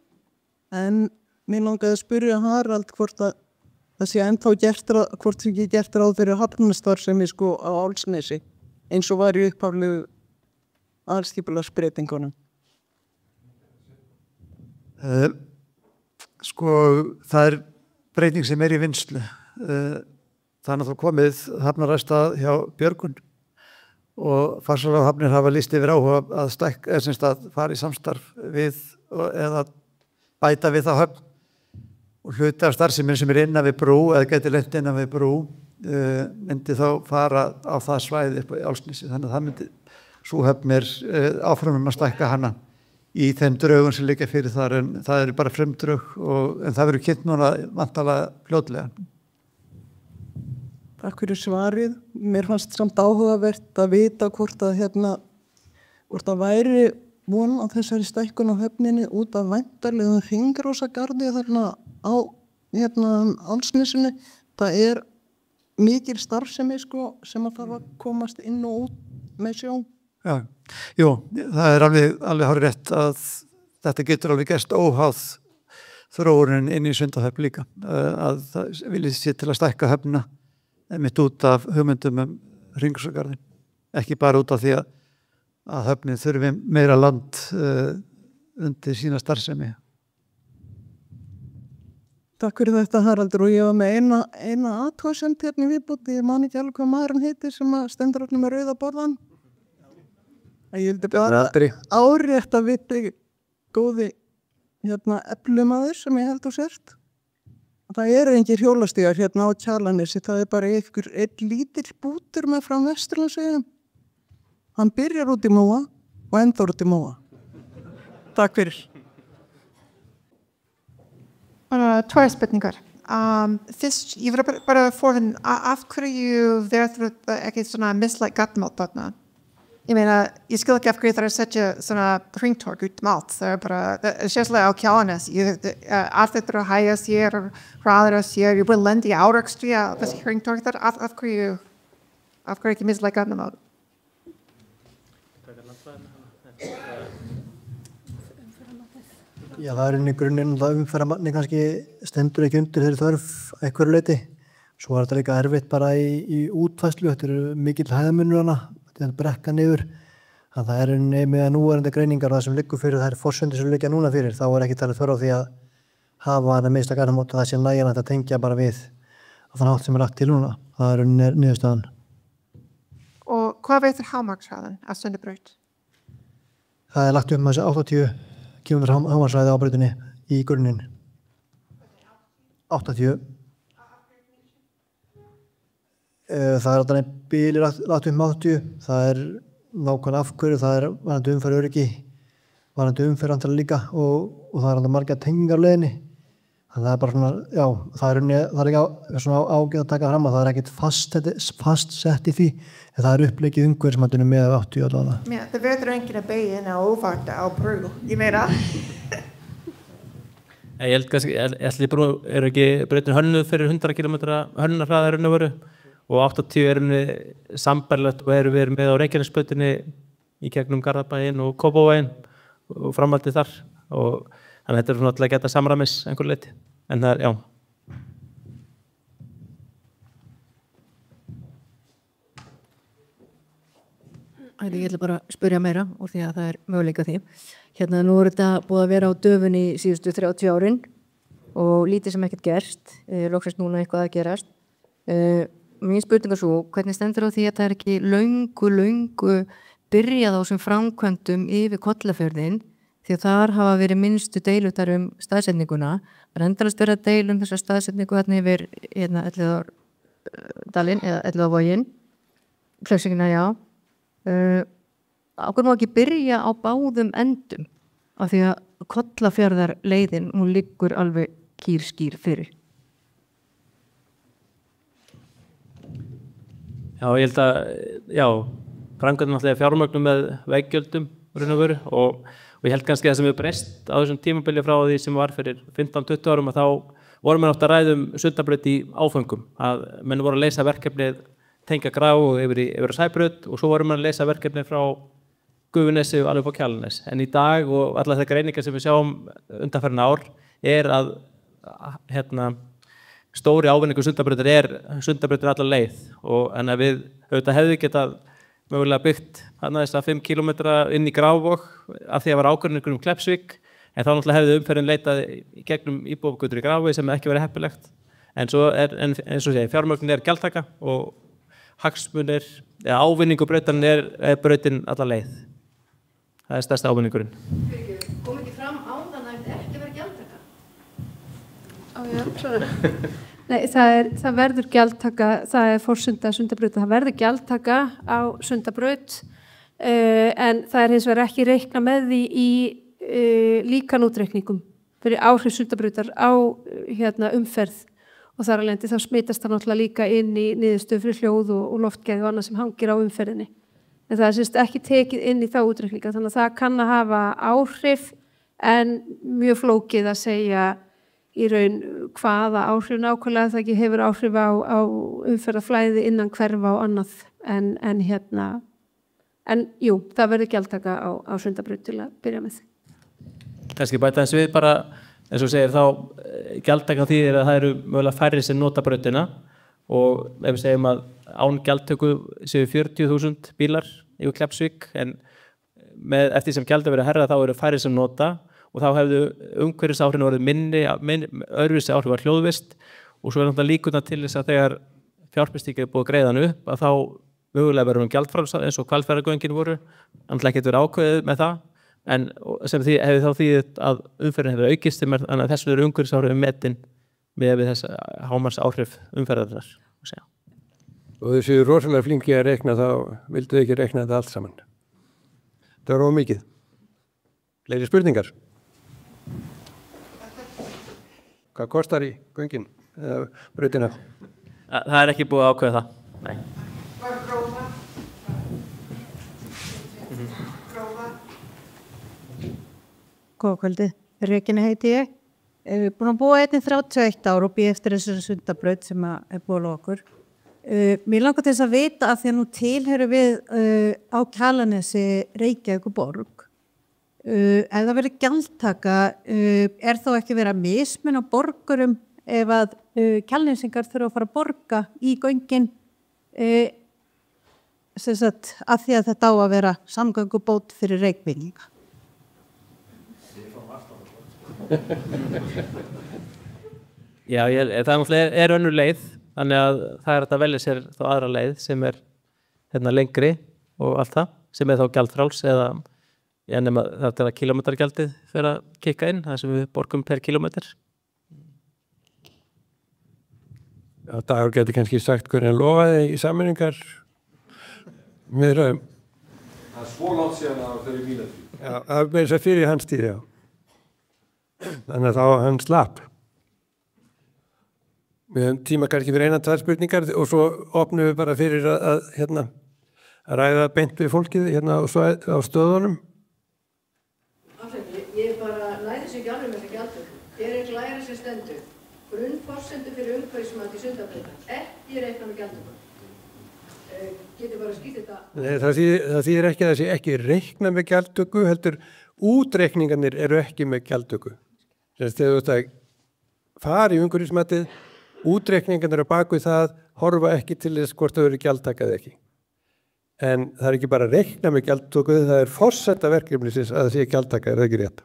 en mér langaði að spyrja Harald hvort að það sé ennþá hvort sem ekki gert ráð fyrir hafnarstarfsemi á Álfsnesi eins og var í upphaflegu aðalskipulagsbreytingunum. Það breyting sem í vinnslu. Það þá komið hafnaræstað hjá Björgun og Faxaflóahafnir hafa lýst yfir áhuga að fara í samstarf við eða bæta við þá höfn og hluti af starfsemin sem innan við brú eða geti lent innan við brú myndi þá fara á það svæði upp á Álfsnesi. Þannig að það myndi sú höfn áfram að stækka hana í þeim drögum sem liggja fyrir þar en það eru bara frumdrög en það verður kynnt núna væntanlega fljótlega. Takk fyrir svarið. Mér fannst samt áhugavert að vita hvort að væri von á þessari stækkun á höfninni út af væntanlegum hringrósagarði þarna á Álfsnesinu. Það mikil starfsemi sem að það var komast inn og út með sjó. Já, jú, það alveg hárið rétt að þetta getur alveg gerst óháð þróunin inn í Sundahöfn líka. Að það viljið sér til að stækka höfnina mitt út af hugmyndum hringrósagarðin. Ekki bara út af því að höfnin þurfi meira land undir sína starfsemi. Takk fyrir þetta Haraldur og ég var með eina athugasemd í viðbót. Ég man ekki alveg hvað maðurinn heitir sem stendur allir með rauða borðan. Ég vildi bara árétt að viti góði eflumaður sem ég held þú sért. Það engir hjólastígar á Kjalarnesi, það bara einn lítill bútur með frá Vesturlandsveginum. Hann byrjar út í Móa og endar út í Móa. Takk fyrir. Tvær spurningar. Fyrst, ég verður bara forðin, af hverju verður ekki svona mislægt gatnamót þarna? Ég meina, ég skil ekki af hverju það setja svona hringtorg út allt. Það bara, sérslega á Kjalarnesi. Allt þetta að hægja sér og hraðra sér. Ég búið lendi í árekstri á þessi hringtorg þar. Af hverju af hverju ekki mislæg gatnamót? Já, það inn í grunninn að umferðarmanni kannski stendur ekki undir þeirri þörf einhverju leyti. Svo er þetta líka erfitt bara í útfæslu, þetta eru mikill hæðamunur hana, þetta er brekka niður. Þannig að það er með núverandi greiningar og það sem liggur fyrir, það er forsendur sem liggja núna fyrir, þá er ekki talið þörf á því að hafa hana mislæg gatnamót og það sé nægjanlegt að tengja bara við á þann hátt sem er lagt til núna. Það er niðurstaðan. Og hvað veitir hámarkshraðan af Sundabraut? Það er lagt þessi 80 km hámarkshraði á brautinni í grunninn. 80. Það er alltaf bíli lagt 80. Það er nákvæmlega afhverju, það er varandi umferð öryggi, varandi umferð antal líka og það er alltaf margar tengingar á leiðinni. Það er bara svona, já, það er ekki svona ágæð að taka fram að það er ekkert fast sett í því, en það er uppleikið umhverfismatinu með 80 allavega. Ja, það verður enginn að beigja inn á óvarta á brú, ég meina. Ég held kannski, er ekki brautin hönnuð fyrir 100 km hönnunarhraða veru og 80 er henni sambærilegt og við erum með á Reykjanesbrautinni í gegnum Garðabæinn og Kópavoginn og framhaldið þar og þannig að þetta er svona alltaf að geta samræmis einhver leyti, en það er, já. Ég ætla bara að spyrja meira úr því að það er möguleika því. Hérna nú er þetta búið að vera á döfunni síðustu 30 árin og lítið sem ekkert gerst, loksins núna eitthvað að gerast. Mín spurninga svo, hvernig stendur á því að það er ekki löngu byrjað á þessum framkvæmdum yfir Kollafjörðinn, því að þar hafa verið minnstu deilutar staðsetninguna. Það er endalast verið að deila þessa staðsetningu hérna yfir Elliðaárdalinn eða Elliðaávoginn, Klaussingina, já. Ákveð má ekki byrja á báðum endum af því að Kollafjarðarleiðin, hún liggur alveg kýrskýr fyrir. Já, ég held að, já, framkvæmdin náttúrulega fjármögnum með veggjöldum og ég held kannski að það sem við breyst á þessum tímabili frá því sem var fyrir 15-20 árum að þá vorum við náttúrulega að ræðum Sundabraut í áföngum, að menn voru að leysa verkefnið tengja Grá og yfir á Sæbraut og svo vorum við að leysa verkefnið frá Gufunesi og alveg upp á Kjalarnes. En í dag og allar þeir greiningar sem við sjáum undanfarin ár er að stóri ávinningur Sundabrautar er allar leið og en að við auðvitað hefði getað mögulega byggt þess að 5 km inn í Grávog af því að var ákvörðunum Kleppsvík en þá náttúrulega hefði umferðin leitað í gegnum íbúðagötur í Grávog sem ekki verið heppilegt en svo eins og segja fjármögnun er gjaldtaka og hagsmunir eða ávinningur brautarinn er brautin allar leið. Það er stærsta ávinningurinn. Kom ekki fram áðan að þetta ekki verið gjaldtaka? Nei, það verður gjaldtaka, það er forsenda Sundabrautar, það verður gjaldtaka á Sundabraut en það er hins vegar ekki reikna með því í líkanútreikningum fyrir áhrif Sundabrautar á umferð og þar alveg þá smitast það náttúrulega líka inn í niðurstöðu fyrir hljóð og loftgæði og annað sem hangir á umferðinni. En það er ekki tekið inn í þá útreikninga þannig að það kann að hafa áhrif en mjög flókið að segja í raun hvaða áhrif nákvæmlega það ekki hefur áhrif á umferðarflæði innan hverfa og annað en jú, það verður gjaldtaka á Sundabraut til að byrja með. Kannski bæta þess við bara eins og segir þá gjaldtaka þýðir að það eru mögulega færri sem nota brautina og ef við segjum að án gjaldtöku séu 40.000 bílar yfir Kleppsvík en eftir sem gjald að vera herra þá eru færri sem nota og þá hefðu umhverfisáhrifin orðið minni öðruvísi áhrif var hljóðvist og svo er náttúrulega líkurnar til þess að þegar fjárfesting er búið að greiða hann upp að þá mögulega verður gjaldfrjáls eins og Hvalfjarðargöngin voru, annars getur verið ákveðið með það en sem hefði þá þýðið að umferðin hefur aukist þannig að þessu eru umhverfisáhrifin metin með þess hámarks áhrif umferðarinnar. Og þessu rosalega flinki að rekna þá vildu ekki rekna þetta allt saman. Það var ómikið. Fleiri spurningar? Hvað kostar í göngin eða brautina? Það er ekki búið að ákveða það. Nei. Góða kvöldi, Regína heiti ég. Búin að búa 31 ár og býð eftir þessu Sundabraut sem er búið á okkur. Mér langar til þess að vita að því að nú tilherum við á Kjalarnesi Reykjavíkurborg. Ef það verður gjaldtaka, þá ekki verið að mismuna borgurum ef að Kjalarnesingar þurfa að fara að borga í göngin af því að þetta á að vera samgöngubót fyrir Reykvíkinga. Já, það önnur leið, þannig að það hægt að velja sér þá aðra leið sem lengri og allt það, sem þá gjaldfráls eða nema það kilometragjaldið fyrir að kikka inn, það sem við borgum per kilometr. Já, Dagur getur kannski sagt hvernig hann lofaði í sameiningar viðræðum. Það svo langt síðan að það mínu tíð. Já, það er þess að fyrir hans tíð, já. Þannig að þá hann slapp. Við höfum tíma kannski fyrir 1-2 spurningar og svo opnum við bara fyrir að ræða beint við fólkið og svo á stöðunum. Ég bara næði sér ekki alveg með þetta gjaldur. Hér glæra sér stendur. Grunnforsendur fyrir umhverfismat í Sundabrautar. Ekki reikna með gjaldtöku. Getur bara skýrt þetta? Nei, það þýðir ekki að það sé ekki reikna með gjaldtöku, heldur útreikningarnir eru ekki með gjaldtöku. Þegar þú fari í umhverfismatið, útreikningarnir á baku það horfa ekki til þess hvort það verður gjaldtaka eða ekki. En það er ekki bara að reikna með gjaldtöku, það er forsenda verkefnisins að það sé gjaldtaka, er það ekki rétt?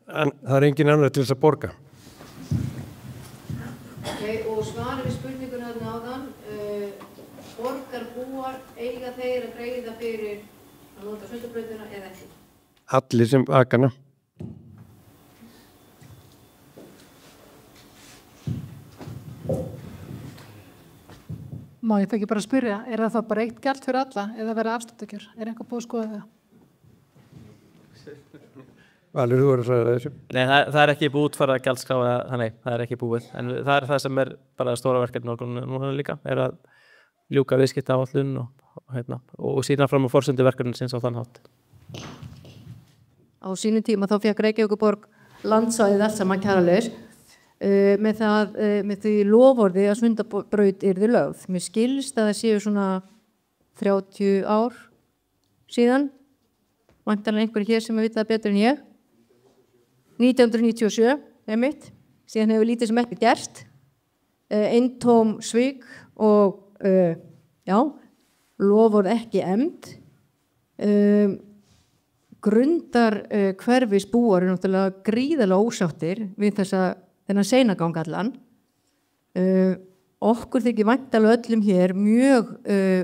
En það er engin annar til þess að borga. Og svarið við spurningunni áðan, borgarbúar eiga þeir að greiða fyrir að nota Sundabrautina eða ekki? Allir sem akana. Má ég það ekki bara spyrja, er það bara eitt gjald fyrir alla eða verða afsláttakjör? Er eitthvað búið að skoða það? Valur, þú voru að sagða þessu. Nei, það er ekki búið útfæra gjaldskráða, þannig, það er ekki búið. En það er það sem er bara stóra verkefni núna líka, er að ljúka viðskiptaáætlun og sýna fram á forsendu verkefnisins á þann hátt. Á sínum tíma þá fékk Reykjavíkurborg landsvæðið allt saman Kjalarnes með því loforði að Sundabraut yrði lögð. Mér skilst að það séu svona 30 ár síðan, væntanlega einhverjir hér sem vita það betur en ég. 1997, einmitt, síðan hefur lítið sem ekki gerst, eintóm svik og loforð ekki efnd. Grundar hverfisbúar eru náttúrulega gríðarlega ósáttir við þennan seinagang allan. Okkur þykir væntanlega öllum hér mjög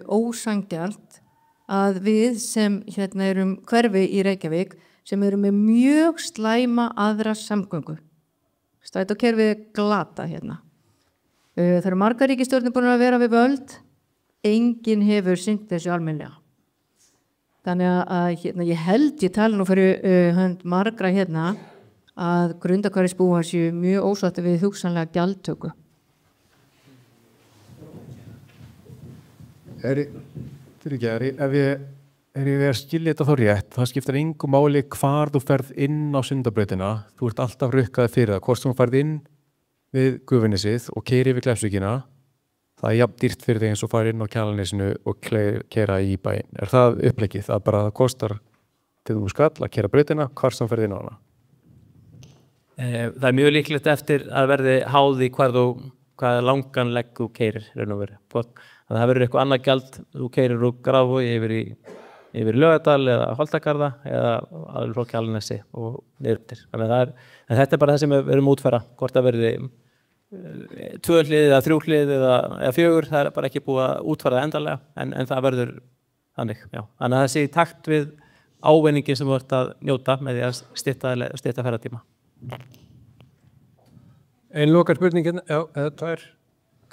ósanngjarnt að við sem erum hverfi í Reykjavík sem eru með mjög slæma aðra samgöngu. Strætókerfið er glata hérna. Það eru margar ríkisstjórnir búin að vera við völd, enginn hefur sinnt þessu almennilega. Þannig að ég tala nú fyrir hönd margra hérna að grundarhverfisbúar séu mjög ósáttir við hugsanlega gjaldtöku. Ef ég að skilja þetta þá rétt, það skiptir engu máli hvar þú ferð inn á Sundabrautina, þú ert alltaf rukkaði fyrir það, hvort þú ferð inn við Gufunesið og keyrir yfir Kleppsvíkina, það er jafn dýrt fyrir þig eins og fara inn á Kjalarnesinu og keyra í bæinn. Er það uppleggið, það bara það kostar til þú skall að keyra brautina, hvar sem ferð inn á hana? Það er mjög líklegt eftir að verði háði hvað langan legg þú keyrir raun og veru. Það verður eitthvað annað gjald, þú keyrir úr Grafarvogi yfir Laugardal eða Holtagarða eða aðeins frá Kjalarnesi og niður til. Þannig en þetta er bara það sem við erum útfæra, hvort það verði 2 hlið eða 3 hlið eða 4, það er bara ekki búið að útfæra það endanlega, en það verður þannig, já. Þannig að það sé í takt við ávinningin sem þú ert að njóta með því að stytta ferðatíma. Ein lokar spurningin, já, eða 2.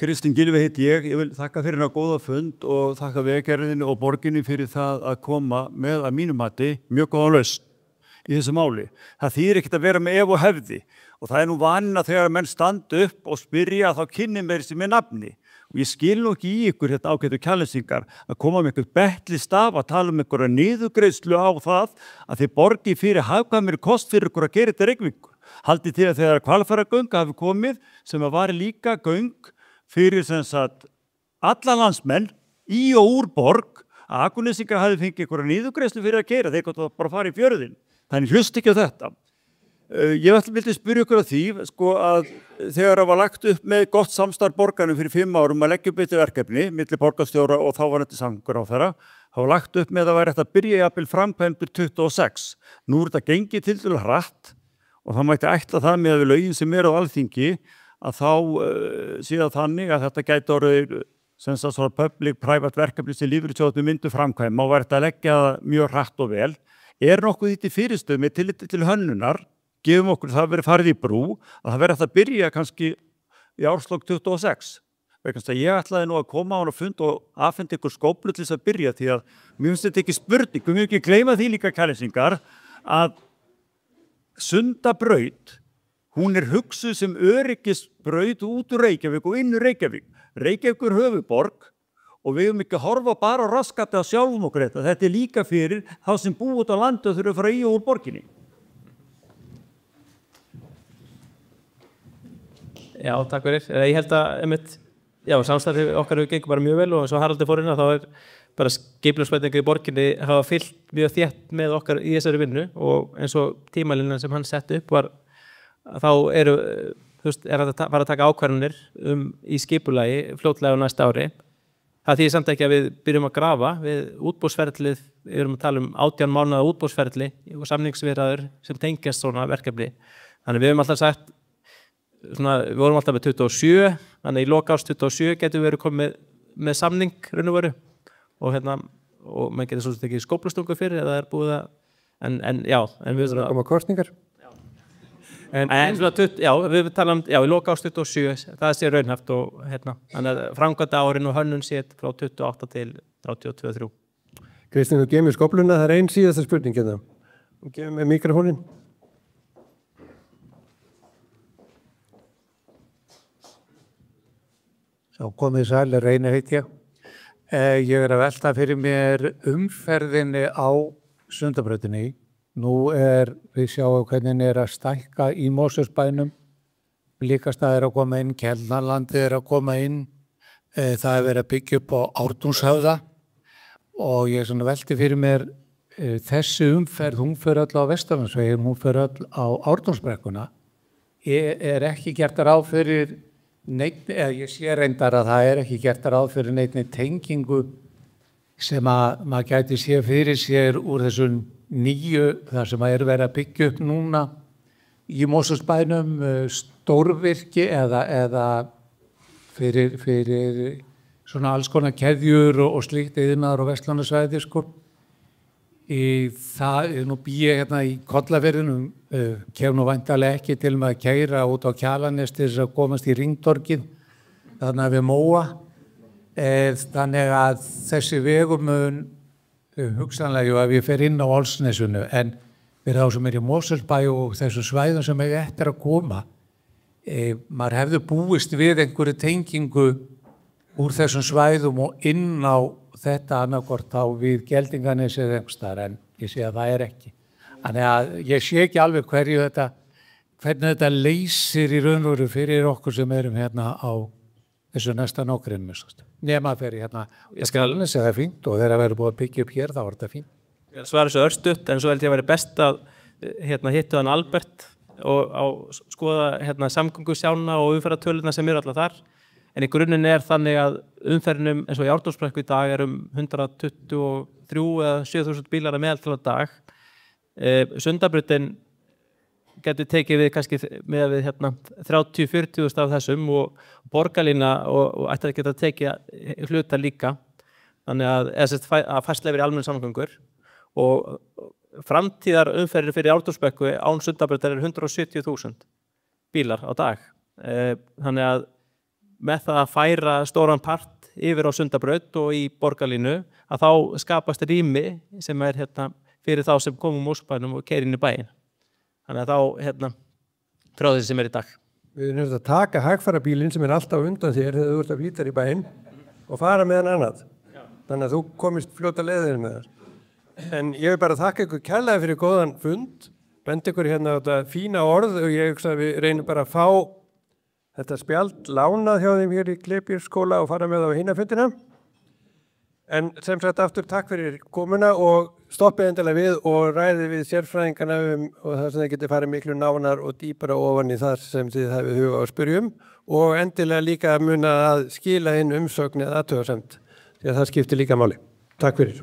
Kristinn Gylfi heiti ég vil þakka fyrir hérna góða fund og þakka Vegagerðinni og borginni fyrir það að koma með að mínum mati mjög góðan lausn í þessu máli. Það þýðir ekkert að vera með ef og hefði og það er nú vaninn að þegar menn standa upp og spyrja þá kynni meiri sem er nafni. Og ég skil nú ekki í ykkur þetta ágætu Kjalarnesingar að koma með einhver betli staf að tala um einhverja niðurgreiðslu á það að þið borgi fyrir hagkvæmari kost fyrir ykkur að gera þetta Reykjavíkur. Haldið til að þegar Hvalfjarðargöng hafi komið sem að var líka göng fyrir sem sagt alla landsmenn í og úr borg að Akurnesingar hafi fengið einhverja niðurgreiðslu fyrir að keyra, þeir gott bara fara í fjörðin. Þannig hlust ekki á þetta. Ég vildi spyrja ykkur að því, sko, að þegar það var lagt upp með gott samstarf borgarnum fyrir 5 árum að leggja upp þetta verkefni, milli borgarstjóra og þáverandi samgönguráðherra, það var lagt upp með að það væri hægt að byrja jafnvel framkvæmdur 26. Nú þetta gengið tiltölulega hratt og það mætti ætla það með lögin sem á Alþingi að þá síðan þannig að þetta gæti orðið sem sagt svona public-private verkefni sem lífeyrissjóðirnir myndu framkvæma og væri þetta að leggja það mjög hratt og vel. Nokkuð því til fyrirstöðu með tilliti til hönnunar, gefum okkur það verið farið í brú, að það verið hægt að byrja kannski í árslok 26. Ég ætlaði nú að koma á hana fund og afhenda ykkur skóplu til þess að byrja því að mér finnst þetta ekki spurning, við mjög ekki gleyma því líka kælinsingar að Sundabraut, hún hugsuð sem öryggisbraut út úr Reykjavík og inn úr Reykjavík. Reykjavík höfuðborg og við höfum ekki horfa bara á raskati á sjálfum okkur þetta. Þetta líka fyrir þá sem búið út á landu og þurfa að fara í og úr borginni. Já, takk fyrir. Ég held að samstarfið okkar hefur gengið bara mjög vel og eins og Haraldur fór inn að þá bara skipulagsbreytingar í borginni hafa fylgt mjög þétt með okkar í þessari vinnu og eins og tímalínan sem hann setti upp var þá er að fara að taka ákvarðanir í skipulagi fljótlega á næsta ári. Það þýðir samt ekki að við byrjum að grafa við útboðsferlið, við erum að tala 18 mánaða útboðsferli og samningsviðræður sem tengjast svona verkefni. Þannig við höfum alltaf sagt við vorum alltaf með 27, þannig í lok árs 27 getum við verið komið með samning raun og veru og og maður getur svo sem ekki skóplustungu fyrir eða búið að en við þurfum að koma kostningar við talum í lok árs 27, það sé raunhæft og þannig að framkvæmda árin og hönnun sé frá 28 til 32-3. Kristín, þú gefur mér skópluna, það ein síðasta spurning hérna. Þú gefur mér mikrofónin. Þá komið sælir Reynir heit ég. Ég að velta fyrir mér umferðinni á Sundabrautinni. Nú við sjáum hvernig að stækka í Mosfellsbænum. Blikastaðir að koma inn, Keldnalandið að koma inn. Það verið að byggja upp á Ártúnshöfða og ég velti fyrir mér þessi umferð, hún fer öll á Vesturlandsveginn, hún fer öll á Ártúnsbrekkuna. Ekki gert ráð fyrir ég sé reyndar að það ekki gert ráð fyrir neinni tengingu sem að maður gæti sé fyrir sér úr þessum nýju þar sem að verið að byggja upp núna í Mosfellsbænum stórvirki eða fyrir svona alls konar keðjur og slíkt iðnaðar og verslunarsvæði sko. Nú býi ég í Kollafirðinum, kem nú væntanlega ekki til með að keyra út á Kjalarnes til þess að komast í Ringtorgið, þannig að við Móa. Þannig að þessi vegur mun hugsanlega að við fer inn á Álfsnesinu, en fyrir þá sem í Mosfellsbæ og þessu svæðum sem eftir að koma, maður hefði búist við einhverju tengingu úr þessum svæðum og inn á þetta annarkort á við Geldinganes eða einhverstaðar, en ég sé að það ekki. Þannig að ég sé ekki alveg hvernig þetta leysir í raun og veru fyrir okkur sem erum hérna á þessu næsta nágrinu. Nema fyrir Keldnanes eða fínt og þegar það verður búið að byggja upp hér þá er þetta fínt. Svo þessu örstutt, en svo held ég að vera best að hittu hann Albert og skoða samgöngusjána og umferðartölurnar sem alltaf þar. En í grunninn þannig að umferðinum eins og í Ártúnsbrekku í dag 123 eða 7.000 bílar að meðaltal á dag. Sundabrautin getur tekið við kannski með við 30-40 af þessum og borgarlína og ætti að geta tekið hluta líka. Þannig að færsla yfir í almennu samgöngur og framtíðar umferðir fyrir Ártúnsbrekku án Sundabrautar 170.000 bílar á dag. Þannig að með það að færa stóran part yfir á Sundabraut og í borgarlínu að þá skapast rými sem fyrir þá sem komum Mosfellsbænum og keyra inn í bæinn. Þannig að þá frá þessi sem í dag. Við erum að taka hægfarabílinn sem alltaf undan þér þegar þú ert að flýta í bæinn og fara með hann annað. Þannig að þú komist fljóta leiðir með það. En ég vil bara þakka ykkur kærlega fyrir góðan fund, benda ykkur á þetta fína orð og ég hugsa að við reynum bara að fá þetta spjald lánað hjá þeim hér í Kleppjárskóla og fara með á hinafundina. En sem sagt aftur takk fyrir komuna og stoppið endilega við og ræðið við sérfræðingana og það sem þið getur farið miklu nánar og dýpara ofan í það sem þið hafið huga á að spyrjum og endilega líka muna að skila inn umsögn eða athugasemd því að það skiptir líka máli. Takk fyrir.